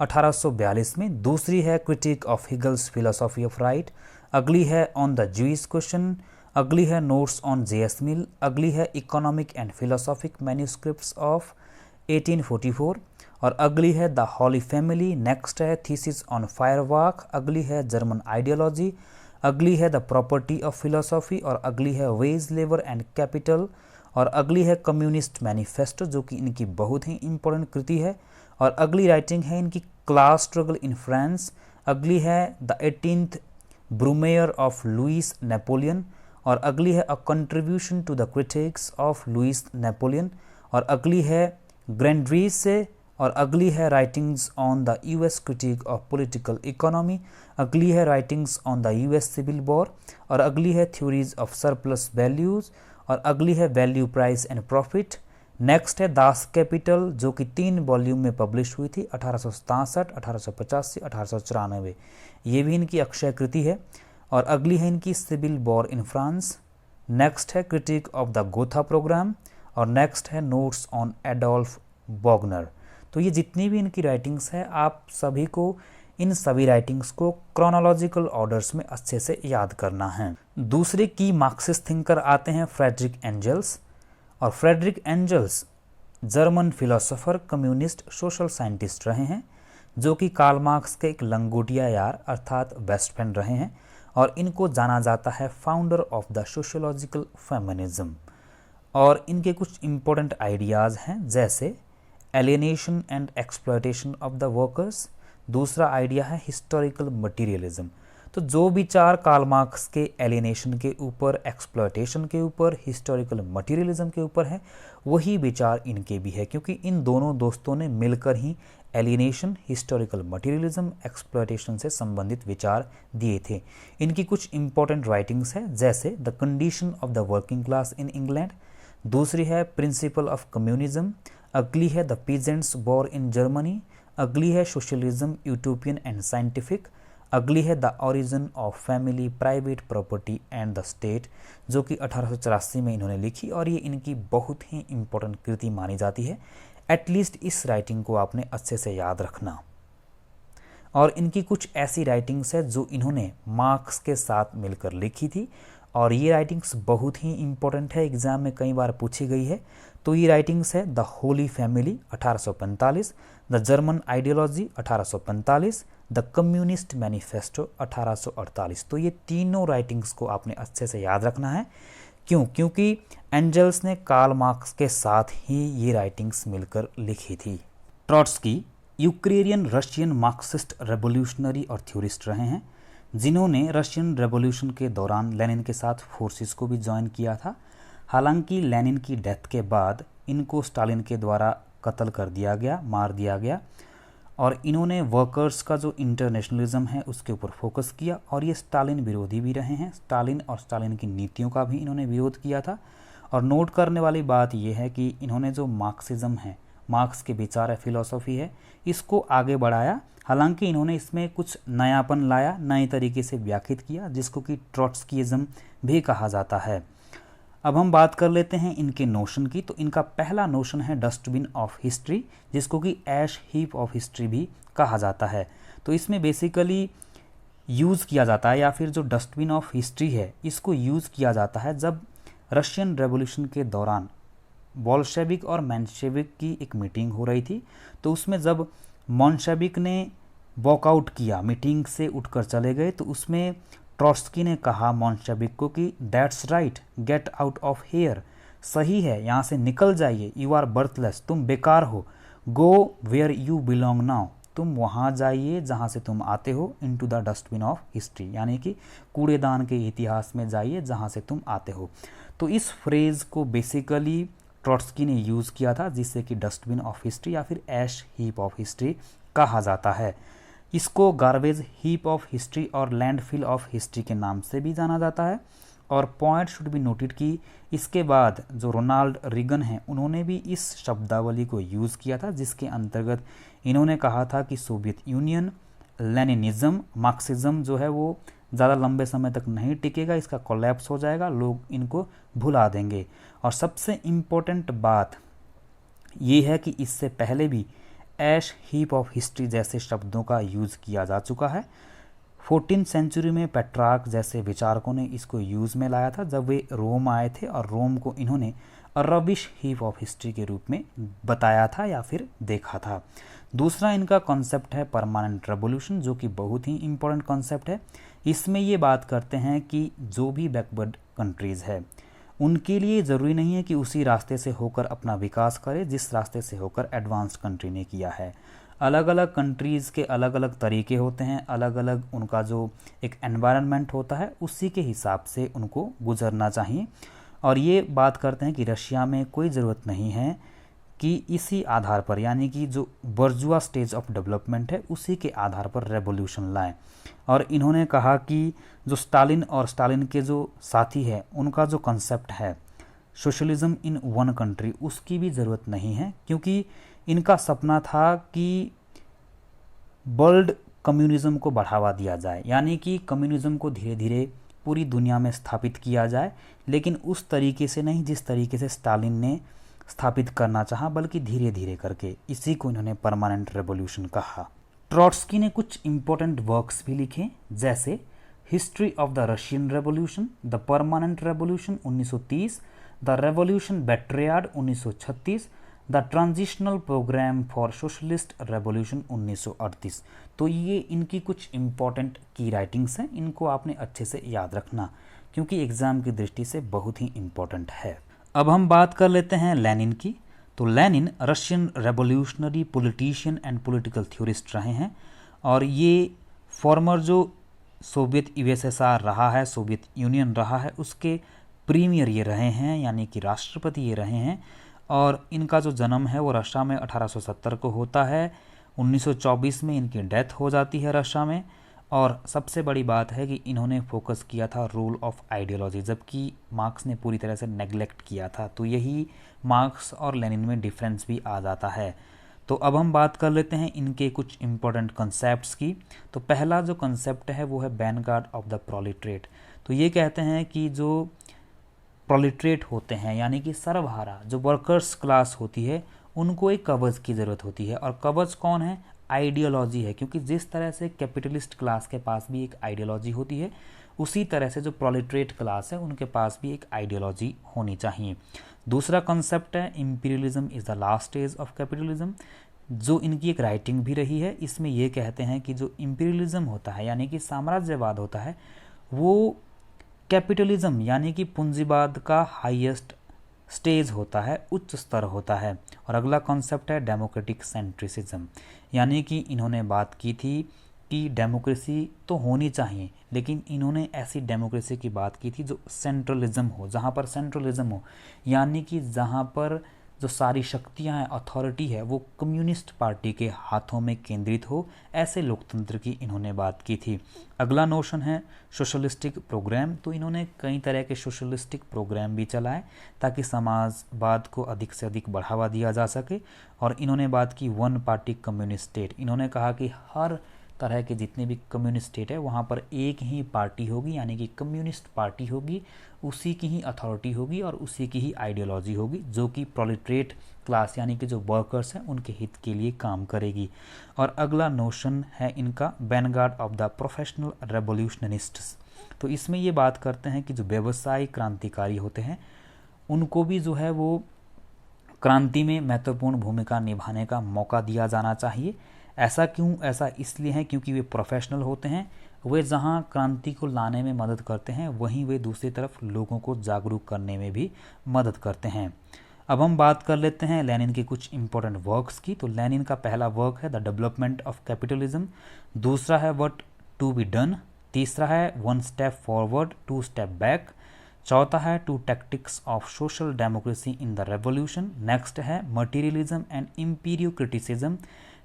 1842 में, दूसरी है critique of Hegel's philosophy of right, अगली है ऑन द ज्यूइश क्वेश्चन, अगली है नोट्स ऑन जेएस मिल, अगली है economic and philosophic manuscripts of 1844 और अगली है द हॉली फैमिली, नेक्स्ट है थीसिस ऑन फायरवर्क, अगली है जर्मन आइडियोलॉजी, अगली है द प्रॉपर्टी ऑफ फिलोसॉफी और अगली है वेज लेबर एंड कैपिटल और अगली है कम्युनिस्ट मैनिफेस्टो जो कि इनकी बहुत ही इंपॉर्टेंट कृति है और अगली राइटिंग है इनकी क्लास स्ट्रगल इन फ्रांस, अगली है the 18th Brumaire of Louis Napoleon और अगली है a contribution to the critiques of Louis Napoleon और अगली है ग्रैंड्रीज से और अगली है writings on the US critique of political economy, अगली है writings on the US civil war और अगली है थ्योरीज ऑफ सरप्लस वैल्यूज और अगली है value price and profit. Next है दास कैपिटल जो कि 3 वॉल्यूम में पब्लिश हुई थी 1867, 1885, 1894, ये भी इनकी अक्षय कृति है और अगली है इनकी civil war in France. Next है critique of the Gotha programme और नेक्स्ट है नोट्स ऑन एडोल्फ वॉगनर। तो ये जितनी भी इनकी राइटिंग्स है आप सभी को इन सभी राइटिंग्स को क्रोनोलॉजिकल ऑर्डर्स में अच्छे से याद करना है। दूसरे की मार्क्सिस्ट थिंकर आते हैं फ्रेडरिक एंजल्स और Frederick angels German philosopher, communist, social scientist रहे हैं जो कि कार्ल मार्क्स के एक लंगोटिया यार अर्थात बेस्ट फ्रेंड रहे हैं और इनको जाना जाता है founder of the sociological feminism. और इनके कुछ इम्पोर्टेंट आइडियाज़ हैं जैसे alienation and exploitation of the workers, दूसरा आइडिया है हिस्टोरिकल मटीरियलिज्म। तो जो विचार कार्ल मार्क्स के एलियनेशन के ऊपर, एक्सप्लॉयटेशन के ऊपर, हिस्टोरिकल मटीरियलिज्म के ऊपर है वही विचार इनके भी है, क्योंकि इन दोनों दोस्तों ने मिलकर ही एलियनेशन, हिस्टोरिकल मटीरियलिज्म, एक्सप्लॉयटेशन से संबंधित विचार दिए थे। इनकी कुछ इंपॉर्टेंट राइटिंग्स है जैसे the condition of the working class in England, दूसरी है प्रिंसिपल ऑफ कम्युनिज्म, अगली है the peasants war in Germany, अगली है सोशलिज्म यूटोपियन एंड साइंटिफिक, अगली है the origin of family, private property and the state जो कि 1884 में इन्होंने लिखी और ये इनकी बहुत ही इम्पोर्टेंट कृति मानी जाती है। एटलीस्ट इस राइटिंग को आपने अच्छे से याद रखना। और इनकी कुछ ऐसी राइटिंग्स है जो इन्होंने मार्क्स के साथ मिलकर लिखी थी, और ये राइटिंग्स बहुत ही इम्पोर्टेंट है, एग्जाम में कई बार पूछी गई है। तो ये राइटिंग्स है the Holi family 1845, the German ideology 1845, the communist manifesto 1848। तो ये तीनों राइटिंग्स को आपने अच्छे से याद रखना है। क्यों? क्योंकि एंजल्स ने कार्ल मार्क्स के साथ ही ये राइटिंग्स मिलकर लिखी थी। Trotsky Ukrainian Russian Marxist revolutionary और थ्योरिस्ट रहे हैं, जिन्होंने रशियन रेवोल्यूशन के दौरान लेनिन के साथ फोर्सेस को भी ज्वाइन किया था। हालांकि लेनिन की डेथ के बाद इनको स्टालिन के द्वारा कत्ल कर दिया गया, मार दिया गया, और इन्होंने वर्कर्स का जो इंटरनेशनलिज्म है उसके ऊपर फोकस किया, और ये स्टालिन विरोधी भी रहे हैं। स्टालिन और स्टालिन की नीतियों का भी इन्होंने विरोध किया था। और नोट करने वाली बात यह है कि इन्होंने जो मार्क्सिज्म है, मार्क्स के विचार है, फिलॉसफी है, इसको आगे बढ़ाया। हालांकि इन्होंने इसमें कुछ नयापन लाया, नए तरीके से व्याख्यात किया, जिसको कि ट्रॉट्स्कीइज्म भी कहा जाता है। अब हम बात कर लेते हैं इनके नोशन की। तो इनका पहला नोशन है डस्टबिन ऑफ हिस्ट्री, जिसको कि ऐश हीप ऑफ हिस्ट्री भी कहा जाता है। तो इसमें बेसिकली यूज़ किया जाता है, या फिर जो डस्टबिन ऑफ हिस्ट्री है इसको यूज़ किया जाता है जब रशियन रेवोल्यूशन के दौरान बोल्शेविक और मेंशेविक की एक मीटिंग हो रही थी। तो उसमें जब मोंशेविक ने वॉकआउट किया, मीटिंग से उठकर चले गए, तो उसमें ट्रॉट्स्की ने कहा मोंशेविक को कि that's right, get out of here, सही है, यहाँ से निकल जाइए, यू आर बर्थलेस, तुम बेकार हो, go where you belong now, तुम वहाँ जाइए जहाँ से तुम आते हो, into the dustbin of history, यानी कि कूड़ेदान के इतिहास में जाइए जहाँ से तुम आते हो। तो इस फ्रेज़ को बेसिकली ट्रॉट्स्की ने यूज़ किया था, जिससे कि डस्टबिन ऑफ हिस्ट्री या फिर ऐश हीप ऑफ हिस्ट्री कहा जाता है। इसको गार्बेज हीप ऑफ हिस्ट्री और लैंडफिल ऑफ हिस्ट्री के नाम से भी जाना जाता है। और पॉइंट शुड बी नोटेड कि इसके बाद जो रोनाल्ड रीगन हैं उन्होंने भी इस शब्दावली को यूज़ किया था, जिसके अंतर्गत इन्होंने कहा था कि सोवियत यूनियन, लेनिनिज्म, मार्क्सिज्म जो है वो ज़्यादा लंबे समय तक नहीं टिकेगा, इसका कोलैप्स हो जाएगा, लोग इनको भुला देंगे। और सबसे इम्पोर्टेंट बात ये है कि इससे पहले भी ऐश हीप ऑफ हिस्ट्री जैसे शब्दों का यूज़ किया जा चुका है। 14th सेंचुरी में पेट्रार्क जैसे विचारकों ने इसको यूज़ में लाया था जब वे रोम आए थे, और रोम को इन्होंने रबिश हीप ऑफ हिस्ट्री के रूप में बताया था या फिर देखा था। दूसरा इनका कॉन्सेप्ट है परमानेंट रेवोल्यूशन, जो कि बहुत ही इम्पोर्टेंट कॉन्सेप्ट है। इसमें ये बात करते हैं कि जो भी बैकवर्ड कंट्रीज़ है उनके लिए ज़रूरी नहीं है कि उसी रास्ते से होकर अपना विकास करे जिस रास्ते से होकर एडवांस्ड कंट्री ने किया है। अलग अलग कंट्रीज़ के अलग अलग तरीके होते हैं, अलग अलग उनका जो एक एनवायरनमेंट होता है उसी के हिसाब से उनको गुजरना चाहिए। और ये बात करते हैं कि रशिया में कोई ज़रूरत नहीं है कि इसी आधार पर, यानी कि जो बर्जुआ स्टेज ऑफ डेवलपमेंट है उसी के आधार पर रेवोल्यूशन लाएं। और इन्होंने कहा कि जो स्टालिन और स्टालिन के जो साथी हैं उनका जो कंसेप्ट है सोशलिज्म इन वन कंट्री, उसकी भी ज़रूरत नहीं है, क्योंकि इनका सपना था कि वर्ल्ड कम्युनिज्म को बढ़ावा दिया जाए, यानी कि कम्युनिज्म को धीरे धीरे पूरी दुनिया में स्थापित किया जाए, लेकिन उस तरीके से नहीं जिस तरीके से स्टालिन ने स्थापित करना चाहा, बल्कि धीरे धीरे करके। इसी को इन्होंने परमानेंट रेवोल्यूशन कहा। ट्रॉट्स्की ने कुछ इम्पोर्टेंट वर्क्स भी लिखे, जैसे history of the Russian revolution, the permanent revolution 1930, the revolution betrayed 1936, the transitional programme for socialist revolution 1938। तो ये इनकी कुछ इम्पोर्टेंट की राइटिंग्स हैं, इनको आपने अच्छे से याद रखना क्योंकि एग्ज़ाम की दृष्टि से बहुत ही इम्पोर्टेंट है। अब हम बात कर लेते हैं लेनिन की। तो Lenin Russian revolutionary politician and political theorist रहे हैं, और ये फॉर्मर जो सोवियत यूएसएसआर रहा है, सोवियत यूनियन रहा है, उसके प्रीमियर ये रहे हैं, यानी कि राष्ट्रपति ये रहे हैं। और इनका जो जन्म है वो रशिया में 1870 को होता है, 1924 में इनकी डेथ हो जाती है रशिया में। और सबसे बड़ी बात है कि इन्होंने फोकस किया था रूल ऑफ आइडियोलॉजी, जबकि मार्क्स ने पूरी तरह से नेग्लेक्ट किया था। तो यही मार्क्स और लेनिन में डिफरेंस भी आ जाता है। तो अब हम बात कर लेते हैं इनके कुछ इम्पोर्टेंट कंसेप्ट्स की। तो पहला जो कंसेप्ट है वो है वैनगार्ड ऑफ द प्रोलिटरेट। तो ये कहते हैं कि जो प्रोलिटरेट होते हैं, यानी कि सर्वहारा जो वर्कर्स क्लास होती है, उनको एक कवच की ज़रूरत होती है। और कवच कौन है? आइडियोलॉजी है, क्योंकि जिस तरह से कैपिटलिस्ट क्लास के पास भी एक आइडियोलॉजी होती है, उसी तरह से जो प्रोलेटरेट क्लास है उनके पास भी एक आइडियोलॉजी होनी चाहिए। दूसरा कॉन्सेप्ट है imperialism is the last stage of capitalism, जो इनकी एक राइटिंग भी रही है। इसमें ये कहते हैं कि जो इंपीरियलिज्म होता है यानी कि साम्राज्यवाद होता है, वो कैपिटलिज्म यानी कि पूंजीवाद का हाईएस्ट स्टेज होता है, उच्च स्तर होता है। और अगला कॉन्सेप्ट है डेमोक्रेटिक सेंट्रिसिज्म, यानी कि इन्होंने बात की थी कि डेमोक्रेसी तो होनी चाहिए, लेकिन इन्होंने ऐसी डेमोक्रेसी की बात की थी जो सेंट्रलिज्म हो, जहाँ पर सेंट्रलिज्म हो, यानी कि जहाँ पर जो सारी शक्तियाँ हैं, अथॉरिटी है, वो कम्युनिस्ट पार्टी के हाथों में केंद्रित हो, ऐसे लोकतंत्र की इन्होंने बात की थी। अगला नोशन है सोशलिस्टिक प्रोग्राम, तो इन्होंने कई तरह के सोशलिस्टिक प्रोग्राम भी चलाए ताकि समाजवाद को अधिक से अधिक बढ़ावा दिया जा सके। और इन्होंने बात की वन पार्टी कम्युनिस्ट स्टेट, इन्होंने कहा कि हर तरह के जितने भी कम्युनिस्ट स्टेट है वहाँ पर एक ही पार्टी होगी, यानी कि कम्युनिस्ट पार्टी होगी, उसी की ही अथॉरिटी होगी और उसी की ही आइडियोलॉजी होगी, जो कि प्रोलेटरेट क्लास यानी कि जो वर्कर्स हैं उनके हित के लिए काम करेगी। और अगला नोशन है इनका वैनगार्ड ऑफ द प्रोफेशनल रेवोल्यूशनिस्ट्स, तो इसमें ये बात करते हैं कि जो व्यवसायिक क्रांतिकारी होते हैं उनको भी जो है वो क्रांति में महत्वपूर्ण भूमिका निभाने का मौका दिया जाना चाहिए। ऐसा क्यों? ऐसा इसलिए है क्योंकि वे प्रोफेशनल होते हैं, वे जहां क्रांति को लाने में मदद करते हैं वहीं वे दूसरी तरफ लोगों को जागरूक करने में भी मदद करते हैं। अब हम बात कर लेते हैं लेनिन के कुछ इंपॉर्टेंट वर्क्स की। तो लेनिन का पहला वर्क है द डेवलपमेंट ऑफ कैपिटलिज्म, दूसरा है व्हाट टू बी डन, तीसरा है one step forward two step back, चौथा है two tactics of social democracy in the revolution, next है materialism and empirio criticism,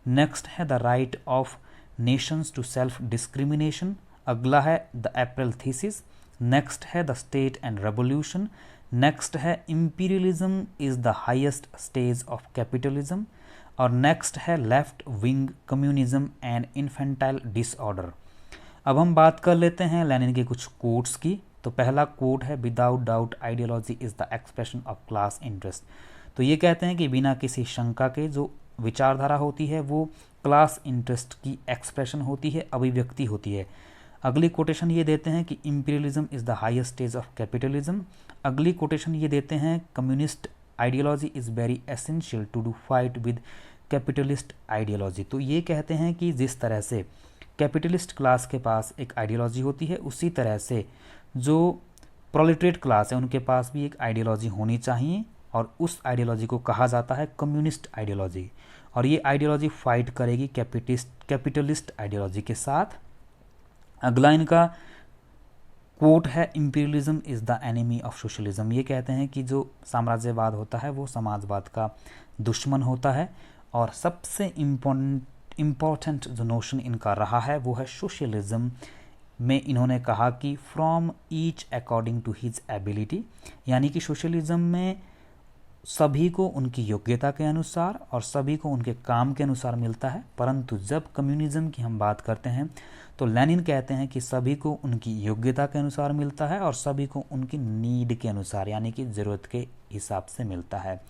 next है the right of nations to self discrimination, अगला है the April thesis, next है the state and revolution, next है imperialism is the highest stage of capitalism, और next है left wing communism and infantile disorder. अब हम बात कर लेते हैं लेनिन के कुछ कोट्स की। तो पहला कोट है without doubt ideology is the expression of class interest, तो ये कहते हैं कि बिना किसी शंका के जो विचारधारा होती है वो क्लास इंटरेस्ट की एक्सप्रेशन होती है, अभिव्यक्ति होती है। अगली कोटेशन ये देते हैं कि imperialism is the highest stage of capitalism, अगली कोटेशन ये देते हैं communist ideology is very essential to do fight with capitalist ideology. तो ये कहते हैं कि जिस तरह से कैपिटलिस्ट क्लास के पास एक आइडियोलॉजी होती है, उसी तरह से जो प्रोलेटरेट क्लास है उनके पास भी एक आइडियोलॉजी होनी चाहिए, और उस आइडियोलॉजी को कहा जाता है कम्युनिस्ट आइडियोलॉजी। और ये आइडियोलॉजी फाइट करेगी कैपिटलिस्ट आइडियोलॉजी के साथ। अगला इनका कोट है imperialism is the enemy of socialism, ये कहते हैं कि जो साम्राज्यवाद होता है वो समाजवाद का दुश्मन होता है। और सबसे इम्पोर्टेंट जो नोशन इनका रहा है वो है सोशलिज्म में इन्होंने कहा कि from each according to his ability, यानी कि सोशलिज्म में सभी को उनकी योग्यता के अनुसार और सभी को उनके काम के अनुसार मिलता है, परंतु जब कम्युनिज्म की हम बात करते हैं तो लेनिन कहते हैं कि सभी को उनकी योग्यता के अनुसार मिलता है और सभी को उनकी नीड के अनुसार यानी कि ज़रूरत के हिसाब से मिलता है।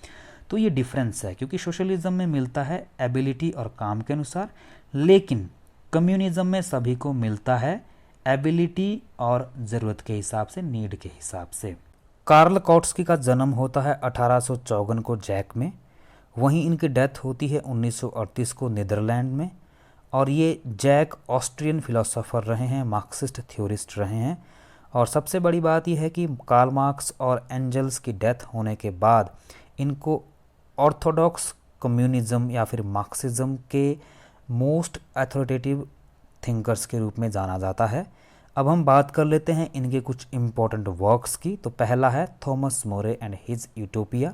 तो ये डिफरेंस है, क्योंकि सोशलिज्म में मिलता है एबिलिटी और काम के अनुसार, लेकिन कम्युनिज्म में सभी को मिलता है एबिलिटी और ज़रूरत के हिसाब से, नीड के हिसाब से। कार्ल कौट्स्की का जन्म होता है 1854 को जैक में, वहीं इनकी डेथ होती है 1938 को नीदरलैंड में। और ये जैक ऑस्ट्रियन फिलोसोफर रहे हैं, मार्क्सिस्ट थ्योरिस्ट रहे हैं। और सबसे बड़ी बात यह है कि कार्ल मार्क्स और एंजल्स की डेथ होने के बाद इनको ऑर्थोडॉक्स कम्युनिज्म या फिर मार्क्सिज्म के मोस्ट अथॉरिटेटिव थिंकर्स के रूप में जाना जाता है। अब हम बात कर लेते हैं इनके कुछ इम्पोर्टेंट वर्क्स की। तो पहला है Thomas more and his utopia,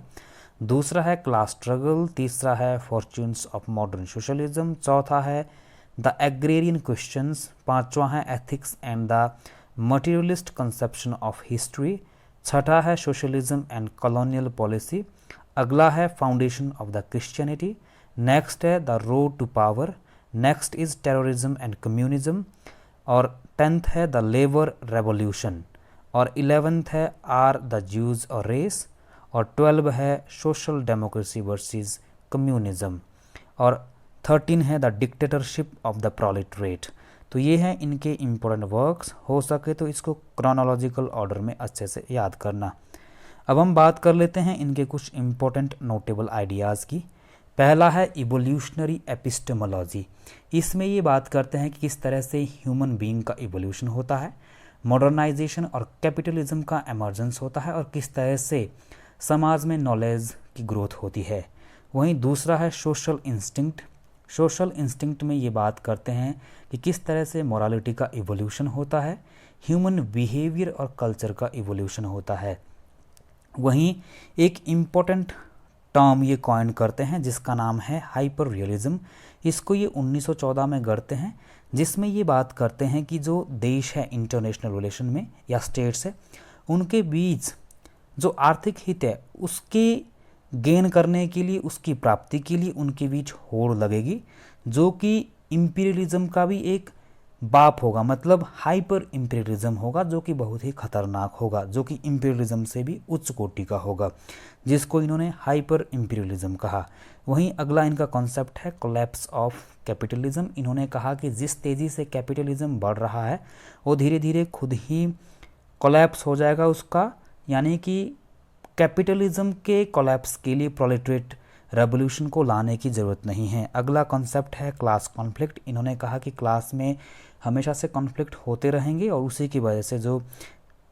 दूसरा है क्लास स्ट्रगल, तीसरा है फॉर्च्यून्स ऑफ मॉडर्न सोशलिज्म, चौथा है द एग्रेरियन क्वेश्चंस, पांचवा है ethics and the materialist conception of history, छठा है सोशलिज्म एंड कॉलोनियल पॉलिसी, अगला है foundation of the Christianity, next है the road to power, next is terrorism and communism, और 10th है द लेबर रेवोल्यूशन, और 11th है आर द ज्यूज और रेस, और 12 है सोशल डेमोक्रेसी वर्सेस कम्युनिज्म, और 13 है द डिक्टेटरशिप ऑफ द प्रोलेटरेट। तो ये हैं इनके इम्पोर्टेंट वर्क्स। हो सके तो इसको क्रोनोलॉजिकल ऑर्डर में अच्छे से याद करना। अब हम बात कर लेते हैं इनके कुछ इम्पोर्टेंट नोटेबल आइडियाज़ की। पहला है इवोल्यूशनरी एपिस्टेमोलॉजी। इसमें ये बात करते हैं कि किस तरह से ह्यूमन बीइंग का इवोल्यूशन होता है, मॉडर्नाइजेशन और कैपिटलिज्म का एमर्जेंस होता है, और किस तरह से समाज में नॉलेज की ग्रोथ होती है। वहीं दूसरा है सोशल इंस्टिंक्ट। सोशल इंस्टिंक्ट में ये बात करते हैं कि किस तरह से मोरालिटी का इवोल्यूशन होता है, ह्यूमन बिहेवियर और कल्चर का इवोल्यूशन होता है। वहीं एक इम्पोर्टेंट टर्म ये कॉइन करते हैं जिसका नाम है हाइपर रियलिज्म। इसको ये 1914 में गढ़ते हैं, जिसमें ये बात करते हैं कि जो देश है इंटरनेशनल रिलेशन में या स्टेट्स है, उनके बीच जो आर्थिक हित है उसके गेन करने के लिए, उसकी प्राप्ति के लिए उनके बीच होड़ लगेगी, जो कि इंपीरियलिज्म का भी एक बाप होगा, मतलब हाइपर इंपीरियलिज्म होगा, जो कि बहुत ही खतरनाक होगा, जो कि इंपीरियलिज्म से भी उच्च कोटि का होगा, जिसको इन्होंने हाइपर इंपीरियलिज्म कहा। वहीं अगला इनका कॉन्सेप्ट है कोलैप्स ऑफ कैपिटलिज्म। इन्होंने कहा कि जिस तेज़ी से कैपिटलिज्म बढ़ रहा है वो धीरे धीरे खुद ही कोलैप्स हो जाएगा उसका, यानी कि कैपिटलिज्म के कोलैप्स के लिए प्रोलेटरेट रेवोल्यूशन को लाने की ज़रूरत नहीं है। अगला कॉन्सेप्ट है क्लास कॉन्फ्लिक्ट। इन्होंने कहा कि क्लास में हमेशा से कॉन्फ्लिक्ट होते रहेंगे और उसी की वजह से जो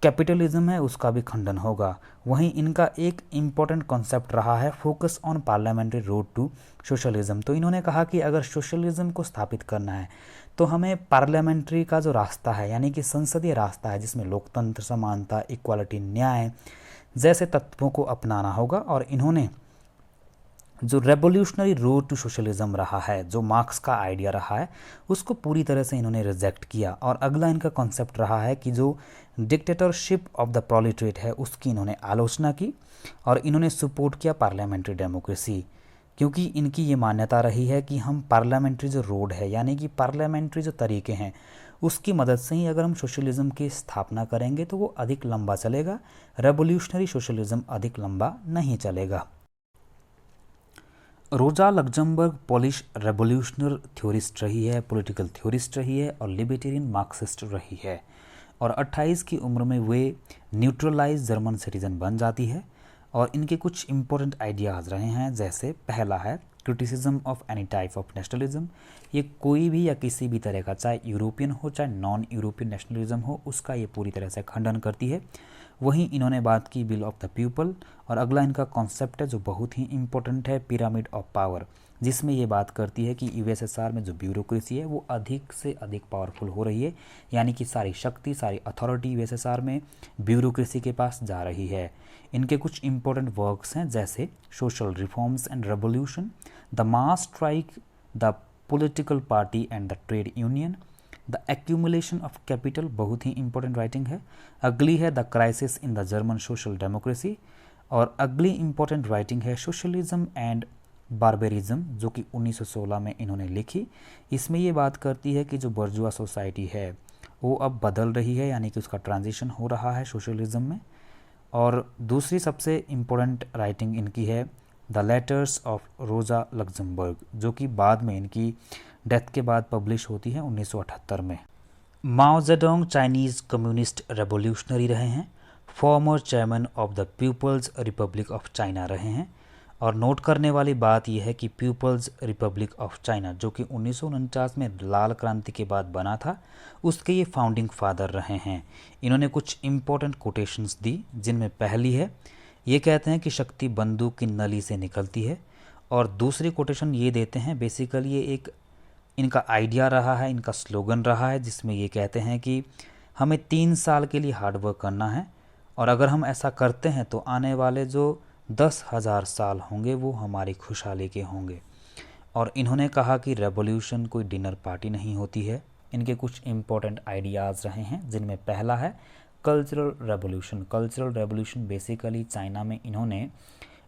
कैपिटलिज्म है उसका भी खंडन होगा। वहीं इनका एक इम्पॉर्टेंट कॉन्सेप्ट रहा है focus on parliamentary road to socialism. तो इन्होंने कहा कि अगर सोशलिज्म को स्थापित करना है तो हमें पार्लियामेंट्री का जो रास्ता है, यानी कि संसदीय रास्ता है जिसमें लोकतंत्र, समानता, इक्वालिटी, न्याय जैसे तत्वों को अपनाना होगा। और इन्होंने जो रेवोल्यूशनरी रोड टू सोशलिज्म रहा है, जो मार्क्स का आइडिया रहा है, उसको पूरी तरह से इन्होंने रिजेक्ट किया। और अगला इनका कॉन्सेप्ट रहा है कि जो डिक्टेटरशिप ऑफ द प्रोलेटरेट है उसकी इन्होंने आलोचना की और इन्होंने सपोर्ट किया पार्लियामेंट्री डेमोक्रेसी, क्योंकि इनकी ये मान्यता रही है कि हम पार्लियामेंट्री जो रोड है, यानी कि पार्लियामेंट्री जो तरीके हैं, उसकी मदद से ही अगर हम सोशलिज्म की स्थापना करेंगे तो वो अधिक लंबा चलेगा, रेवोल्यूशनरी सोशलिज्म अधिक लंबा नहीं चलेगा। रोजा लग्जमबर्ग पोलिश रेवोल्यूशनर थ्योरिस्ट रही है, पॉलिटिकल थ्योरिस्ट रही है और लिबर्टेरियन मार्क्सिस्ट रही है। और 28 की उम्र में वे न्यूट्रलाइज जर्मन सिटीजन बन जाती है। और इनके कुछ इंपॉर्टेंट आइडियाज़ रहे हैं, जैसे पहला है criticism of any type of nationalism. ये कोई भी या किसी भी तरह का, चाहे यूरोपियन हो चाहे नॉन यूरोपियन नेशनलिज्म हो, उसका ये पूरी तरह से खंडन करती है। वहीं इन्होंने बात की बिल ऑफ द पीपल। और अगला इनका कॉन्सेप्ट है जो बहुत ही इंपॉर्टेंट है, पिरामिड ऑफ पावर, जिसमें ये बात करती है कि यूएसएसआर में जो ब्यूरोक्रेसी है वो अधिक से अधिक पावरफुल हो रही है, यानी कि सारी शक्ति, सारी अथॉरिटी यूएसएसआर में ब्यूरोक्रेसी के पास जा रही है। इनके कुछ इंपॉर्टेंट वर्क्स हैं, जैसे social reforms and revolution, the mass strike, the political party and the trade union, the accumulation of capital, बहुत ही इंपॉर्टेंट राइटिंग है। अगली है the crisis in the German social democracy. और अगली इंपॉर्टेंट राइटिंग है socialism and बार्बेरिज्म, जो कि 1916 में इन्होंने लिखी। इसमें ये बात करती है कि जो बर्जुआ सोसाइटी है वो अब बदल रही है, यानी कि उसका ट्रांजिशन हो रहा है सोशलिज्म में। और दूसरी सबसे इम्पोर्टेंट राइटिंग इनकी है द लेटर्स ऑफ रोजा लग्जमबर्ग, जो कि बाद में इनकी डेथ के बाद पब्लिश होती है 1978 में। Mao Zedong Chinese communist revolutionary रहे हैं, former chairman of the People's Republic of China रहे हैं। और नोट करने वाली बात यह है कि पीपल्स रिपब्लिक ऑफ चाइना, जो कि 1949 में लाल क्रांति के बाद बना था, उसके ये फाउंडिंग फादर रहे हैं। इन्होंने कुछ इम्पोर्टेंट कोटेशंस दी, जिनमें पहली है, ये कहते हैं कि शक्ति बंदूक की नली से निकलती है। और दूसरी कोटेशन ये देते हैं, बेसिकली ये एक इनका आइडिया रहा है, इनका स्लोगन रहा है, जिसमें ये कहते हैं कि हमें 3 साल के लिए हार्डवर्क करना है और अगर हम ऐसा करते हैं तो आने वाले जो 10,000 साल होंगे वो हमारी खुशहाली के होंगे। और इन्होंने कहा कि रेवोल्यूशन कोई डिनर पार्टी नहीं होती है। इनके कुछ इम्पोर्टेंट आइडियाज़ रहे हैं, जिनमें पहला है cultural revolution. Cultural revolution basically China में इन्होंने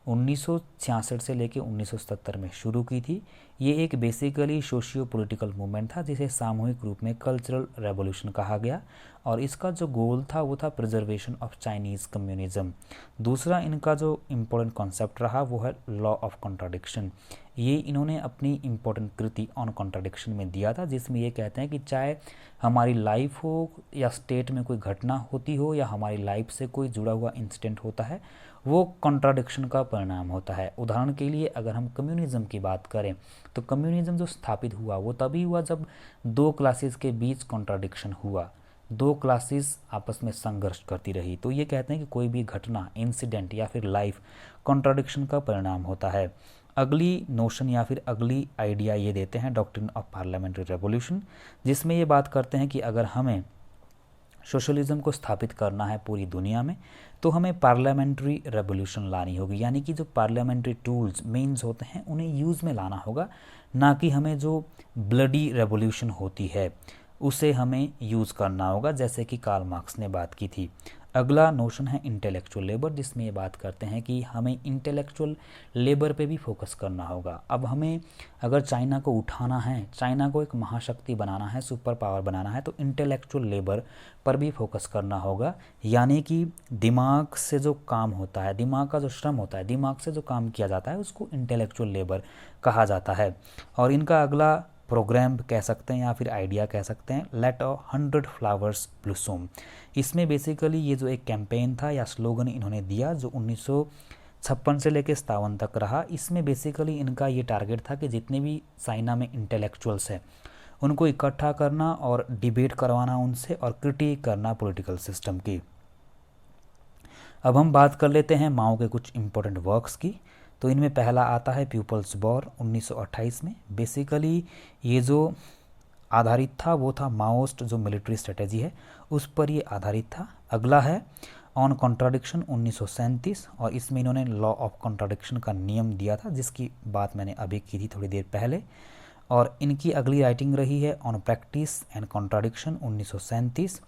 1966 से लेकर 1977 में शुरू की थी। ये एक बेसिकली सोशियो पॉलिटिकल मूवमेंट था जिसे सामूहिक रूप में कल्चरल रेवोल्यूशन कहा गया, और इसका जो गोल था वो था प्रिजर्वेशन ऑफ चाइनीज़ कम्युनिज्म। दूसरा इनका जो इम्पोर्टेंट कॉन्सेप्ट रहा वो है लॉ ऑफ कॉन्ट्राडिक्शन। ये इन्होंने अपनी इम्पोर्टेंट कृति ऑन कॉन्ट्राडिक्शन में दिया था, जिसमें ये कहते हैं कि चाहे हमारी लाइफ हो या स्टेट में कोई घटना होती हो या हमारी लाइफ से कोई जुड़ा हुआ इंसिडेंट होता है, वो कॉन्ट्राडिक्शन का परिणाम होता है। उदाहरण के लिए अगर हम कम्युनिज्म की बात करें तो कम्युनिज्म जो स्थापित हुआ वो तभी हुआ जब दो क्लासेस के बीच कॉन्ट्राडिक्शन हुआ, दो क्लासेस आपस में संघर्ष करती रही। तो ये कहते हैं कि कोई भी घटना, इंसिडेंट या फिर लाइफ कॉन्ट्राडिक्शन का परिणाम होता है। अगली नोशन या फिर अगली आइडिया ये देते हैं डॉक्ट्रिन ऑफ पार्लियामेंट्री रेवोल्यूशन, जिसमें ये बात करते हैं कि अगर हमें सोशलिज्म को स्थापित करना है पूरी दुनिया में तो हमें पार्लियामेंट्री रेवोल्यूशन लानी होगी, यानी कि जो पार्लियामेंट्री टूल्स मीन्स होते हैं उन्हें यूज़ में लाना होगा, ना कि हमें जो ब्लडी रेवोल्यूशन होती है उसे हमें यूज़ करना होगा, जैसे कि कार्ल मार्क्स ने बात की थी। अगला नोशन है इंटेलेक्चुअल लेबर, जिसमें ये बात करते हैं कि हमें इंटेलेक्चुअल लेबर पे भी फोकस करना होगा। अब हमें अगर चाइना को उठाना है, चाइना को एक महाशक्ति बनाना है, सुपर पावर बनाना है, तो इंटेलेक्चुअल लेबर पर भी फोकस करना होगा, यानी कि दिमाग से जो काम होता है, दिमाग का जो श्रम होता है, दिमाग से जो काम किया जाता है उसको इंटेलेक्चुअल लेबर कहा जाता है। और इनका अगला प्रोग्राम कह सकते हैं या फिर आइडिया कह सकते हैं, लेट 100 फ्लावर्स ब्लूसम। इसमें बेसिकली ये जो एक कैंपेन था या स्लोगन इन्होंने दिया जो 1956 से लेकर 57 तक रहा, इसमें बेसिकली इनका ये टारगेट था कि जितने भी चाइना में इंटेलेक्चुअल्स हैं उनको इकट्ठा करना और डिबेट करवाना उनसे और क्रिटिक करना पॉलिटिकल सिस्टम की। अब हम बात कर लेते हैं माओ के कुछ इंपॉर्टेंट वर्क्स की। तो इनमें पहला आता है पीपल्स वॉर 1928 में। बेसिकली ये जो आधारित था वो था माओस्ट जो मिलिट्री स्ट्रेटेजी है उस पर ये आधारित था। अगला है ऑन कॉन्ट्राडिक्शन 1937, और इसमें इन्होंने लॉ ऑफ कॉन्ट्राडिक्शन का नियम दिया था जिसकी बात मैंने अभी की थी थोड़ी देर पहले। और इनकी अगली राइटिंग रही है on practice and contradiction 1937,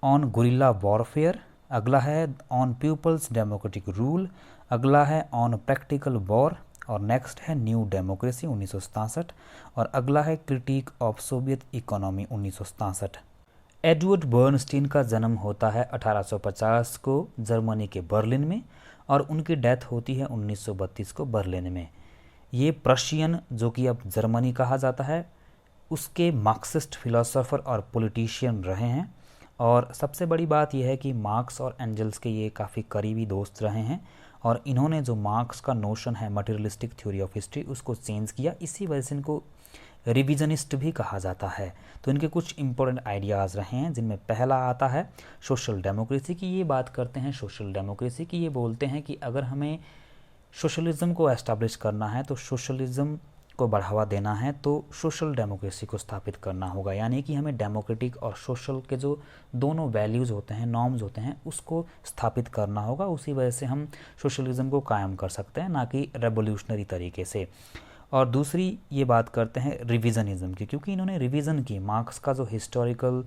on guerrilla warfare. अगला है ऑन पीपल्स डेमोक्रेटिक रूल। अगला है ऑन प्रैक्टिकल वॉर, और नेक्स्ट है न्यू डेमोक्रेसी 1967, और अगला है critique of Soviet economy 1967। Edward Bernstein का जन्म होता है 1850 को जर्मनी के बर्लिन में, और उनकी डेथ होती है 1932 को बर्लिन में। ये प्रशियन जो कि अब जर्मनी कहा जाता है उसके मार्क्सिस्ट फिलोसोफर और पॉलिटिशियन रहे हैं। और सबसे बड़ी बात यह है कि मार्क्स और एंजल्स के ये काफ़ी करीबी दोस्त रहे हैं, और इन्होंने जो मार्क्स का नोशन है मटेरियलिस्टिक थ्योरी ऑफ हिस्ट्री उसको चेंज किया, इसी वजह से इनको रिविजनिस्ट भी कहा जाता है। तो इनके कुछ इंपॉर्टेंट आइडियाज़ रहे हैं जिनमें पहला आता है सोशल डेमोक्रेसी की। ये बात करते हैं सोशल डेमोक्रेसी की, ये बोलते हैं कि अगर हमें सोशलिज्म को एस्टैब्लिश करना है तो सोशलिज्म को बढ़ावा देना है तो सोशल डेमोक्रेसी को स्थापित करना होगा, यानी कि हमें डेमोक्रेटिक और सोशल के जो दोनों वैल्यूज़ होते हैं, नॉर्म्स होते हैं, उसको स्थापित करना होगा। उसी वजह से हम सोशलिज्म को कायम कर सकते हैं, ना कि रेवोल्यूशनरी तरीके से। और दूसरी ये बात करते हैं रिविजनिज्म की, क्योंकि इन्होंने रिवीजन की मार्क्स का जो हिस्टोरिकल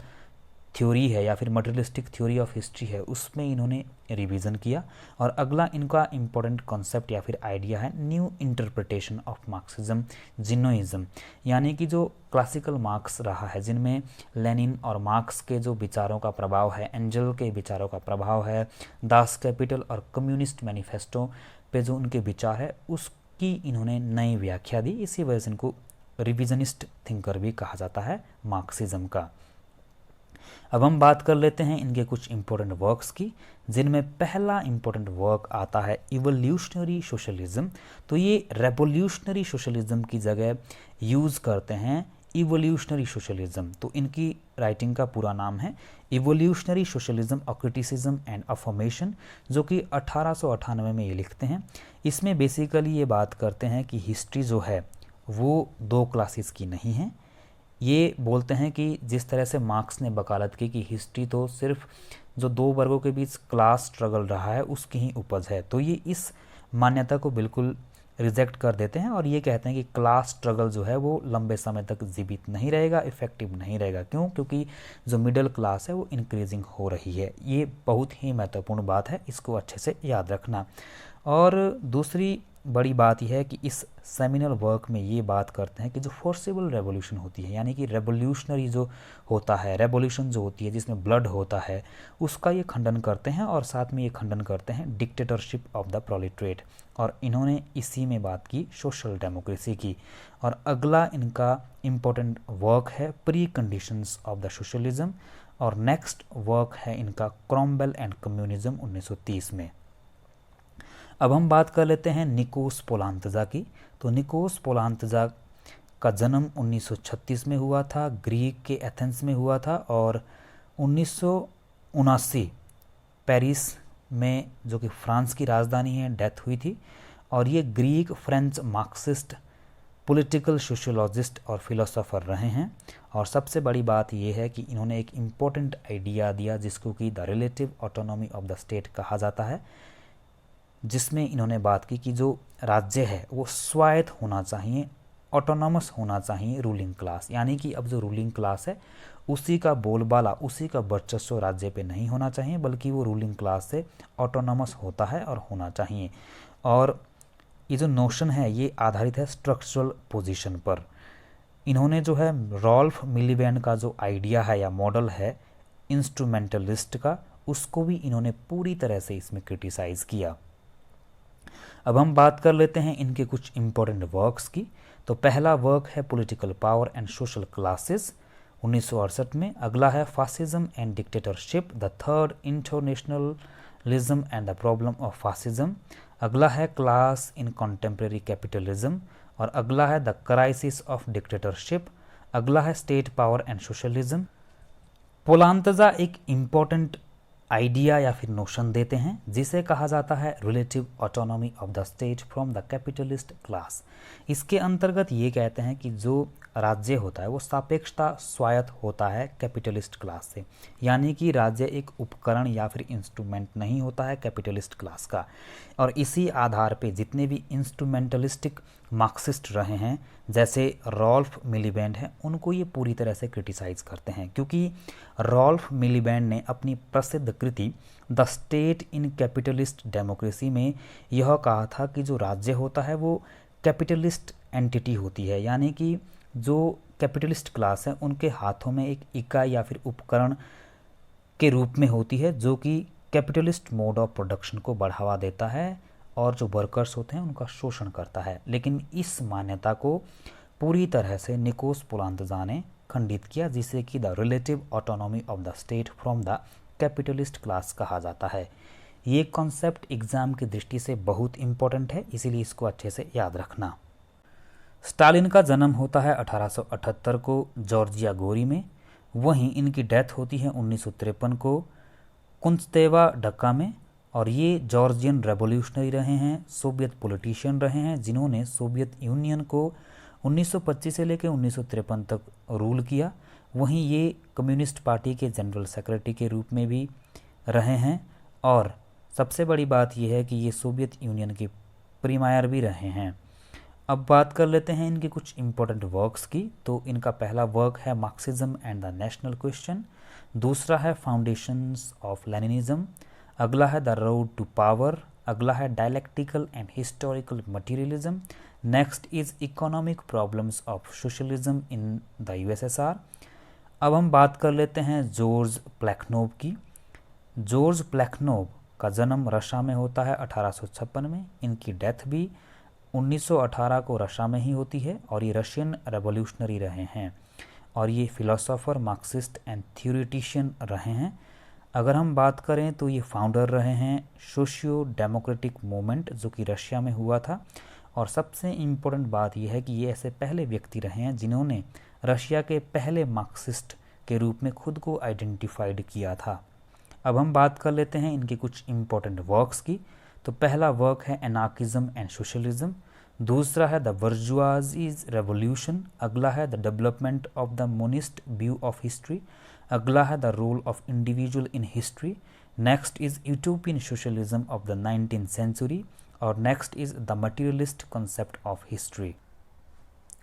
थ्योरी है या फिर मटेरियलिस्टिक थ्योरी ऑफ हिस्ट्री है उसमें इन्होंने रिवीजन किया। और अगला इनका इम्पोर्टेंट कॉन्सेप्ट या फिर आइडिया है न्यू इंटरप्रिटेशन ऑफ मार्क्सिज्म जिनोइज्म, यानी कि जो क्लासिकल मार्क्स रहा है जिनमें लेनिन और मार्क्स के जो विचारों का प्रभाव है, एंजल के विचारों का प्रभाव है, दास कैपिटल और कम्युनिस्ट मैनिफेस्टो पे जो उनके विचार है उसकी इन्होंने नई व्याख्या दी। इसी वजह से इनको रिविजनिस्ट थिंकर भी कहा जाता है मार्क्सिज्म का। अब हम बात कर लेते हैं इनके कुछ इंपॉर्टेंट वर्क्स की, जिनमें पहला इंपॉर्टेंट वर्क आता है इवोल्यूशनरी सोशलिज्म। तो ये रेवोल्यूशनरी सोशलिज्म की जगह यूज़ करते हैं इवोल्यूशनरी सोशलिज्म। तो इनकी राइटिंग का पूरा नाम है evolutionary socialism a criticism and affirmation, जो कि 1898 में ये लिखते हैं। इसमें बेसिकली ये बात करते हैं कि हिस्ट्री जो है वो दो क्लासेस की नहीं है। ये बोलते हैं कि जिस तरह से मार्क्स ने वकालत की कि हिस्ट्री तो सिर्फ जो दो वर्गों के बीच क्लास स्ट्रगल रहा है उसकी ही उपज है, तो ये इस मान्यता को बिल्कुल रिजेक्ट कर देते हैं और ये कहते हैं कि क्लास स्ट्रगल जो है वो लंबे समय तक जीवित नहीं रहेगा, इफ़ेक्टिव नहीं रहेगा। क्यों? क्योंकि जो मिडिल क्लास है वो इंक्रीजिंग हो रही है। ये बहुत ही महत्वपूर्ण बात है, इसको अच्छे से याद रखना। और दूसरी बड़ी बात यह है कि इस सेमिनल वर्क में ये बात करते हैं कि जो फोर्सेबल रेवोल्यूशन होती है, यानी कि रेवोल्यूशनरी जो होता है, रेवोल्यूशन जो होती है जिसमें ब्लड होता है, उसका ये खंडन करते हैं और साथ में ये खंडन करते हैं डिक्टेटरशिप ऑफ द प्रोलेटरेट। और इन्होंने इसी में बात की सोशल डेमोक्रेसी की। और अगला इनका इम्पोर्टेंट वर्क है pre conditions of the socialism, और नेक्स्ट वर्क है इनका क्रॉमवेल एंड कम्युनिज्म 1930 में। अब हम बात कर लेते हैं निकोस पोलांतजा की। तो निकोस पोलांतजा का जन्म 1936 में हुआ था, ग्रीक के एथेंस में हुआ था, और 1979 पेरिस में, जो कि फ्रांस की राजधानी है, डेथ हुई थी। और ये Greek French Marxist political sociologist और फिलोसोफर रहे हैं। और सबसे बड़ी बात यह है कि इन्होंने एक इम्पोर्टेंट आइडिया दिया जिसको कि the relative autonomy of the state कहा जाता है, जिसमें इन्होंने बात की कि जो राज्य है वो स्वायत्त होना चाहिए, ऑटोनॉमस होना चाहिए रूलिंग क्लास। यानी कि अब जो रूलिंग क्लास है उसी का बोलबाला, उसी का वर्चस्व राज्य पे नहीं होना चाहिए, बल्कि वो रूलिंग क्लास से ऑटोनॉमस होता है और होना चाहिए। और ये जो नोशन है ये आधारित है स्ट्रक्चरल पोजीशन पर। इन्होंने जो है रॉल्फ मिलीबैंड का जो आइडिया है या मॉडल है इंस्ट्रूमेंटलिस्ट का, उसको भी इन्होंने पूरी तरह से इसमें क्रिटिसाइज़ किया। अब हम बात कर लेते हैं इनके कुछ इम्पोर्टेंट वर्क्स की। तो पहला वर्क है political power and social classes 1968 में। अगला है fascism and dictatorship, the third internationalism and the problem of fascism. अगला है क्लास इन कॉन्टेम्प्रेरी कैपिटलिज्म, और अगला है द क्राइसिस ऑफ डिक्टेटरशिप। अगला है स्टेट पावर एंड सोशलिज्म। पोलांतजा एक इम्पॉर्टेंट आइडिया या फिर नोशन देते हैं जिसे कहा जाता है relative autonomy of the state from the capitalist class. इसके अंतर्गत ये कहते हैं कि जो राज्य होता है वो सापेक्षता स्वायत्त होता है कैपिटलिस्ट क्लास से, यानी कि राज्य एक उपकरण या फिर इंस्ट्रूमेंट नहीं होता है कैपिटलिस्ट क्लास का। और इसी आधार पे जितने भी इंस्ट्रूमेंटलिस्टिक मार्क्सिस्ट रहे हैं जैसे रॉल्फ मिलीबैंड हैं, उनको ये पूरी तरह से क्रिटिसाइज़ करते हैं, क्योंकि रॉल्फ मिलीबैंड ने अपनी प्रसिद्ध कृति the state in capitalist democracy में यह कहा था कि जो राज्य होता है वो कैपिटलिस्ट एंटिटी होती है, यानी कि जो कैपिटलिस्ट क्लास है उनके हाथों में एक इकाई या फिर उपकरण के रूप में होती है जो कि कैपिटलिस्ट मोड ऑफ प्रोडक्शन को बढ़ावा देता है और जो वर्कर्स होते हैं उनका शोषण करता है। लेकिन इस मान्यता को पूरी तरह से निकोस पोलांतजा ने खंडित किया, जिसे कि the relative autonomy of the state from the capitalist class कहा जाता है। ये कॉन्सेप्ट एग्जाम की दृष्टि से बहुत इंपॉर्टेंट है, इसीलिए इसको अच्छे से याद रखना। स्टालिन का जन्म होता है 1878 को जॉर्जिया गोरी में। वहीं इनकी डेथ होती है 1953 को कुंस्तेवा ढक्का में। और ये जॉर्जियन रेवोल्यूशनरी रहे हैं, सोवियत पॉलिटिशियन रहे हैं जिन्होंने सोवियत यूनियन को 1925 से लेकर 1953 तक रूल किया। वहीं ये कम्युनिस्ट पार्टी के जनरल सेक्रेटरी के रूप में भी रहे हैं। और सबसे बड़ी बात यह है कि ये सोवियत यूनियन के प्रीमायर भी रहे हैं। अब बात कर लेते हैं इनके कुछ इम्पोर्टेंट वर्क्स की। तो इनका पहला वर्क है Marxism and the national question. दूसरा है फाउंडेशंस ऑफ लेनिनिज्म। अगला है द रोड टू पावर। अगला है dialectical and historical materialism. Next is economic problems of socialism in the USSR. अब हम बात कर लेते हैं जॉर्ज प्लेखनोव की। जॉर्ज प्लेखनोव का जन्म रशिया में होता है 1856 में। इनकी डेथ भी 1918 को रशिया में ही होती है। और ये रशियन रेवोल्यूशनरी रहे हैं और ये फिलोसोफर, मार्क्सिस्ट एंड थ्योरेटिशियन रहे हैं। अगर हम बात करें तो ये फाउंडर रहे हैं सोशियो डेमोक्रेटिक मूवमेंट जो कि रशिया में हुआ था। और सबसे इम्पोर्टेंट बात यह है कि ये ऐसे पहले व्यक्ति रहे हैं जिन्होंने रशिया के पहले मार्क्सिस्ट के रूप में खुद को आइडेंटिफाइड किया था। अब हम बात कर लेते हैं इनके कुछ इम्पोर्टेंट वर्क्स की। तो पहला वर्क है एनार्किज्म एंड सोशलिज्म। दूसरा है द बर्जुआजीज रेवोल्यूशन। अगला है the development of the monist view of history. अगला है the role of individual in history. Next is utopian socialism of the 19th century. और next is the materialist concept of history.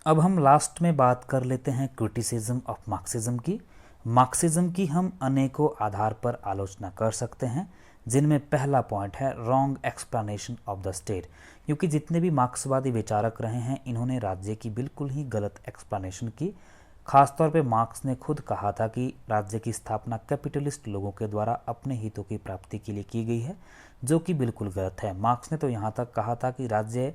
अब हम last में बात कर लेते हैं क्रिटिसिज्म ऑफ मार्क्सिज्म की। मार्क्सिज्म की हम अनेकों आधार पर आलोचना कर सकते हैं, जिनमें पहला पॉइंट है wrong explanation of the state, क्योंकि जितने भी मार्क्सवादी विचारक रहे हैं इन्होंने राज्य की बिल्कुल ही गलत एक्सप्लेनेशन की। खासतौर पे मार्क्स ने खुद कहा था कि राज्य की स्थापना कैपिटलिस्ट लोगों के द्वारा अपने हितों की प्राप्ति के लिए की गई है, जो कि बिल्कुल गलत है। मार्क्स ने तो यहाँ तक कहा था कि राज्य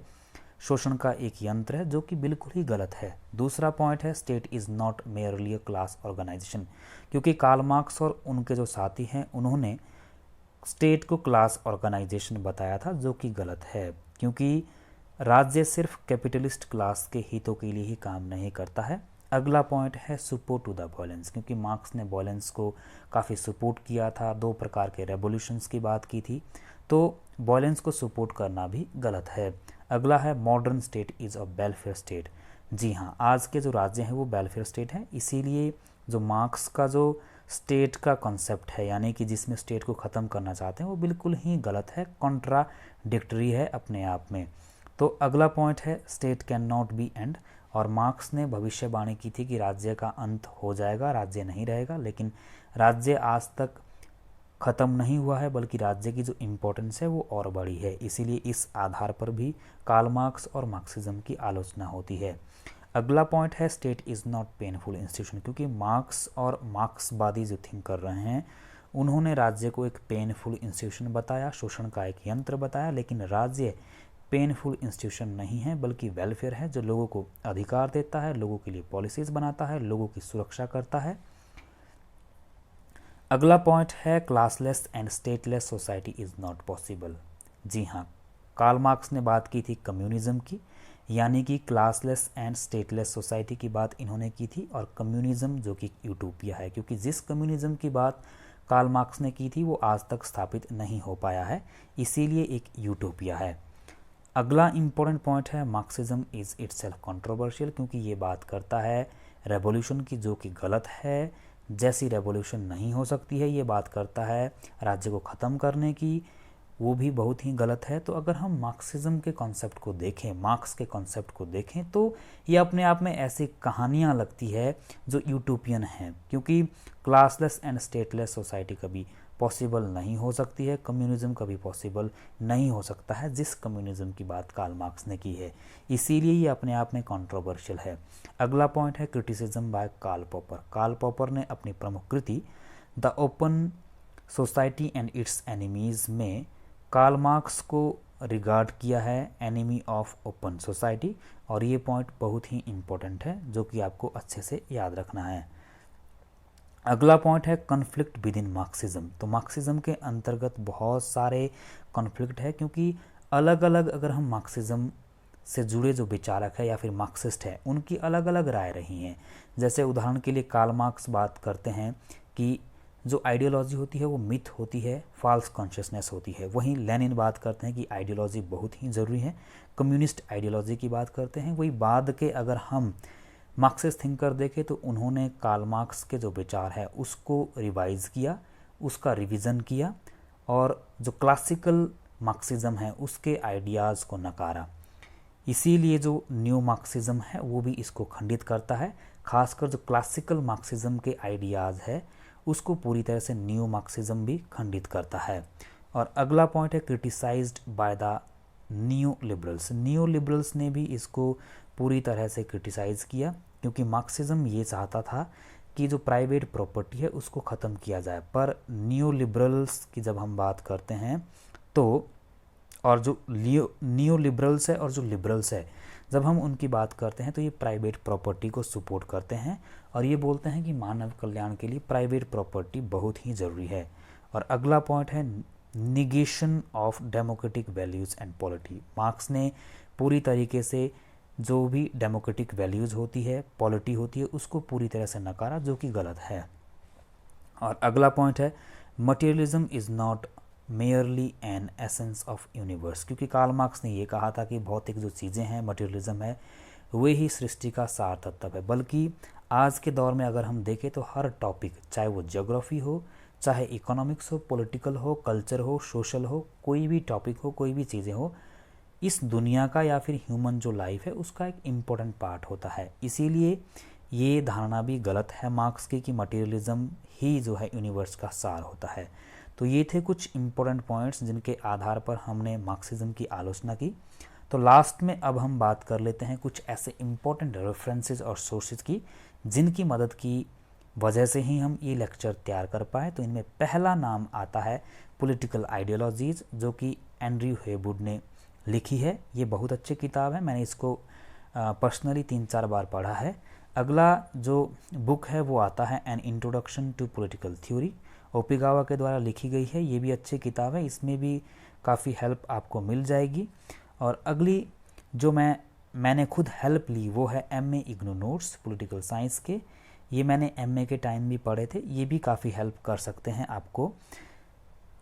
शोषण का एक यंत्र है, जो कि बिल्कुल ही गलत है। दूसरा पॉइंट है state is not merely a class organisation, क्योंकि कार्ल मार्क्स और उनके जो साथी हैं उन्होंने स्टेट को क्लास ऑर्गेनाइजेशन बताया था, जो कि गलत है, क्योंकि राज्य सिर्फ कैपिटलिस्ट क्लास के हितों के लिए ही काम नहीं करता है। अगला पॉइंट है सपोर्ट टू द वॉयलेंस, क्योंकि मार्क्स ने वॉयलेंस को काफ़ी सपोर्ट किया था, दो प्रकार के रेवोल्यूशंस की बात की थी, तो वॉयलेंस को सपोर्ट करना भी गलत है। अगला है modern state is a welfare state. जी हाँ, आज के जो राज्य हैं वो वेलफेयर स्टेट हैं, इसीलिए जो मार्क्स का जो स्टेट का कॉन्सेप्ट है, यानी कि जिसमें स्टेट को ख़त्म करना चाहते हैं, वो बिल्कुल ही गलत है, कॉन्ट्राडिक्टरी है अपने आप में। तो अगला पॉइंट है state can not be and, और मार्क्स ने भविष्यवाणी की थी कि राज्य का अंत हो जाएगा, राज्य नहीं रहेगा, लेकिन राज्य आज तक ख़त्म नहीं हुआ है, बल्कि राज्य की जो इम्पोर्टेंस है वो और बढ़ी है। इसीलिए इस आधार पर भी कार्ल मार्क्स और मार्क्सिज्म की आलोचना होती है। अगला पॉइंट है state is not painful institution, क्योंकि मार्क्स और मार्क्सवादी जो थिंक कर रहे हैं उन्होंने राज्य को एक पेनफुल इंस्टीट्यूशन बताया, शोषण का एक यंत्र बताया, लेकिन राज्य पेनफुल इंस्टीट्यूशन नहीं है, बल्कि वेलफेयर है, जो लोगों को अधिकार देता है, लोगों के लिए पॉलिसीज बनाता है, लोगों की सुरक्षा करता है। अगला पॉइंट है classless and stateless society is not possible. जी हाँ, कार्ल मार्क्स ने बात की थी कम्युनिज्म की, यानी कि क्लासलेस एंड स्टेटलेस सोसाइटी की बात इन्होंने की थी, और कम्युनिज्म जो कि यूटोपिया है, क्योंकि जिस कम्युनिज्म की बात कार्ल मार्क्स ने की थी वो आज तक स्थापित नहीं हो पाया है, इसीलिए एक यूटोपिया है। अगला इम्पोर्टेंट पॉइंट है मार्क्सिज्म इज़ इटसेल्फ कंट्रोवर्शियल, क्योंकि ये बात करता है रेवोल्यूशन की, जो कि गलत है, जैसी रेवोल्यूशन नहीं हो सकती है। ये बात करता है राज्य को ख़त्म करने की, वो भी बहुत ही गलत है। तो अगर हम मार्क्सिज्म के कॉन्सेप्ट को देखें, मार्क्स के कॉन्सेप्ट को देखें, तो ये अपने आप में ऐसी कहानियाँ लगती है जो यूटोपियन हैं, क्योंकि क्लासलेस एंड स्टेटलेस सोसाइटी कभी पॉसिबल नहीं हो सकती है, कम्युनिज्म कभी पॉसिबल नहीं हो सकता है जिस कम्युनिज्म की बात कार्ल मार्क्स ने की है, इसीलिए ये अपने आप में कंट्रोवर्शियल है। अगला पॉइंट है criticism by Karl Popper. Karl Popper ने अपनी प्रमुख कृति the open society and its enemies में कार्ल मार्क्स को रिगार्ड किया है एनिमी ऑफ ओपन सोसाइटी, और ये पॉइंट बहुत ही इम्पोर्टेंट है जो कि आपको अच्छे से याद रखना है। अगला पॉइंट है कॉन्फ्लिक्ट विद इन मार्क्सिज्म। तो मार्क्सिज्म के अंतर्गत बहुत सारे कॉन्फ्लिक्ट है, क्योंकि अलग अलग अगर हम मार्क्सिज्म से जुड़े जो विचारक है या फिर मार्क्सिस्ट है उनकी अलग अलग राय रही हैं। जैसे उदाहरण के लिए कार्ल मार्क्स बात करते हैं कि जो आइडियोलॉजी होती है वो मिथ होती है, फॉल्स कॉन्शियसनेस होती है। वहीं लेनिन बात करते हैं कि आइडियोलॉजी बहुत ही ज़रूरी है, कम्युनिस्ट आइडियोलॉजी की बात करते हैं। वही बाद के अगर हम मार्क्सिस्ट थिंकर देखें तो उन्होंने कार्ल मार्क्स के जो विचार है उसको रिवाइज़ किया, उसका रिवीजन किया, और जो क्लासिकल मार्क्सिज्म है उसके आइडियाज़ को नकारा। इसीलिए जो न्यू मार्क्सिज्म है वो भी इसको खंडित करता है। खासकर जो क्लासिकल मार्क्सिज्म के आइडियाज़ है उसको पूरी तरह से न्यू मार्क्सिज्म भी खंडित करता है। और अगला पॉइंट है criticised by the new liberals. New liberals ने भी इसको पूरी तरह से क्रिटिसाइज़ किया, क्योंकि मार्क्सिज्म ये चाहता था कि जो प्राइवेट प्रॉपर्टी है उसको ख़त्म किया जाए, पर न्यू लिबरल्स की जब हम बात करते हैं तो, और जो न्यू लिबरल्स है और जो लिबरल्स है जब हम उनकी बात करते हैं तो ये प्राइवेट प्रॉपर्टी को सपोर्ट करते हैं, और ये बोलते हैं कि मानव कल्याण के लिए प्राइवेट प्रॉपर्टी बहुत ही ज़रूरी है। और अगला पॉइंट है negation of democratic values and polity. Marks ने पूरी तरीके से जो भी डेमोक्रेटिक वैल्यूज़ होती है, पॉलिटी होती है, उसको पूरी तरह से नकारा, जो कि गलत है। और अगला पॉइंट है materialism is not merely N essence of universe, क्योंकि कार्ल मार्क्स ने ये कहा था कि भौतिक जो चीज़ें हैं, मटेरियलिज्म है, वे ही सृष्टि का सार तत्व है। बल्कि आज के दौर में अगर हम देखें तो हर टॉपिक, चाहे वो ज्योग्राफी हो, चाहे इकोनॉमिक्स हो, पॉलिटिकल हो, कल्चर हो, सोशल हो, कोई भी टॉपिक हो, कोई भी चीज़ें हो, इस दुनिया का या फिर ह्यूमन जो लाइफ है उसका एक इम्पोर्टेंट पार्ट होता है। इसीलिए ये धारणा भी गलत है मार्क्स की कि मटेरियलिज्म ही जो है यूनिवर्स का सार होता है। तो ये थे कुछ इम्पोर्टेंट पॉइंट्स जिनके आधार पर हमने मार्क्सिज्म की आलोचना की। तो लास्ट में अब हम बात कर लेते हैं कुछ ऐसे इम्पोर्टेंट रेफरेंसेस और सोर्सेज की जिनकी मदद की वजह से ही हम ये लेक्चर तैयार कर पाए। तो इनमें पहला नाम आता है पॉलिटिकल आइडियोलॉजीज़, जो कि एंड्रयू हेवुड ने लिखी है। ये बहुत अच्छी किताब है, मैंने इसको पर्सनली 3-4 बार पढ़ा है। अगला जो बुक है वो आता है an introduction to political theory, ओपिगावा के द्वारा लिखी गई है। ये भी अच्छी किताब है, इसमें भी काफ़ी हेल्प आपको मिल जाएगी। और अगली जो मैंने खुद हेल्प ली वो है MA IGNOU notes political science के। ये मैंने एमए के टाइम भी पढ़े थे, ये भी काफ़ी हेल्प कर सकते हैं आपको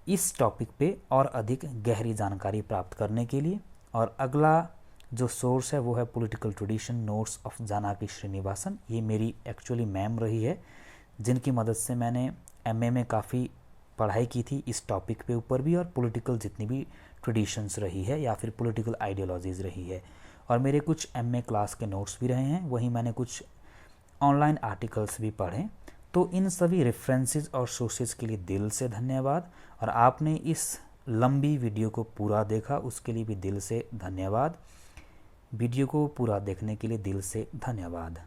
इस टॉपिक पे और अधिक गहरी जानकारी प्राप्त करने के लिए। और अगला जो सोर्स है वो है political tradition notes of Janaki Srinivasan. ये मेरी एक्चुअली मैम रही है जिनकी मदद से मैंने एमए में काफ़ी पढ़ाई की थी इस टॉपिक पे ऊपर भी, और पॉलिटिकल जितनी भी ट्रेडिशंस रही है या फिर पॉलिटिकल आइडियोलॉजीज़ रही है। और मेरे कुछ एमए क्लास के नोट्स भी रहे हैं, वहीं मैंने कुछ ऑनलाइन आर्टिकल्स भी पढ़े। तो इन सभी रेफरेंसेस और सोर्सेज के लिए दिल से धन्यवाद। और आपने इस लंबी वीडियो को पूरा देखा उसके लिए भी दिल से धन्यवाद। वीडियो को पूरा देखने के लिए दिल से धन्यवाद।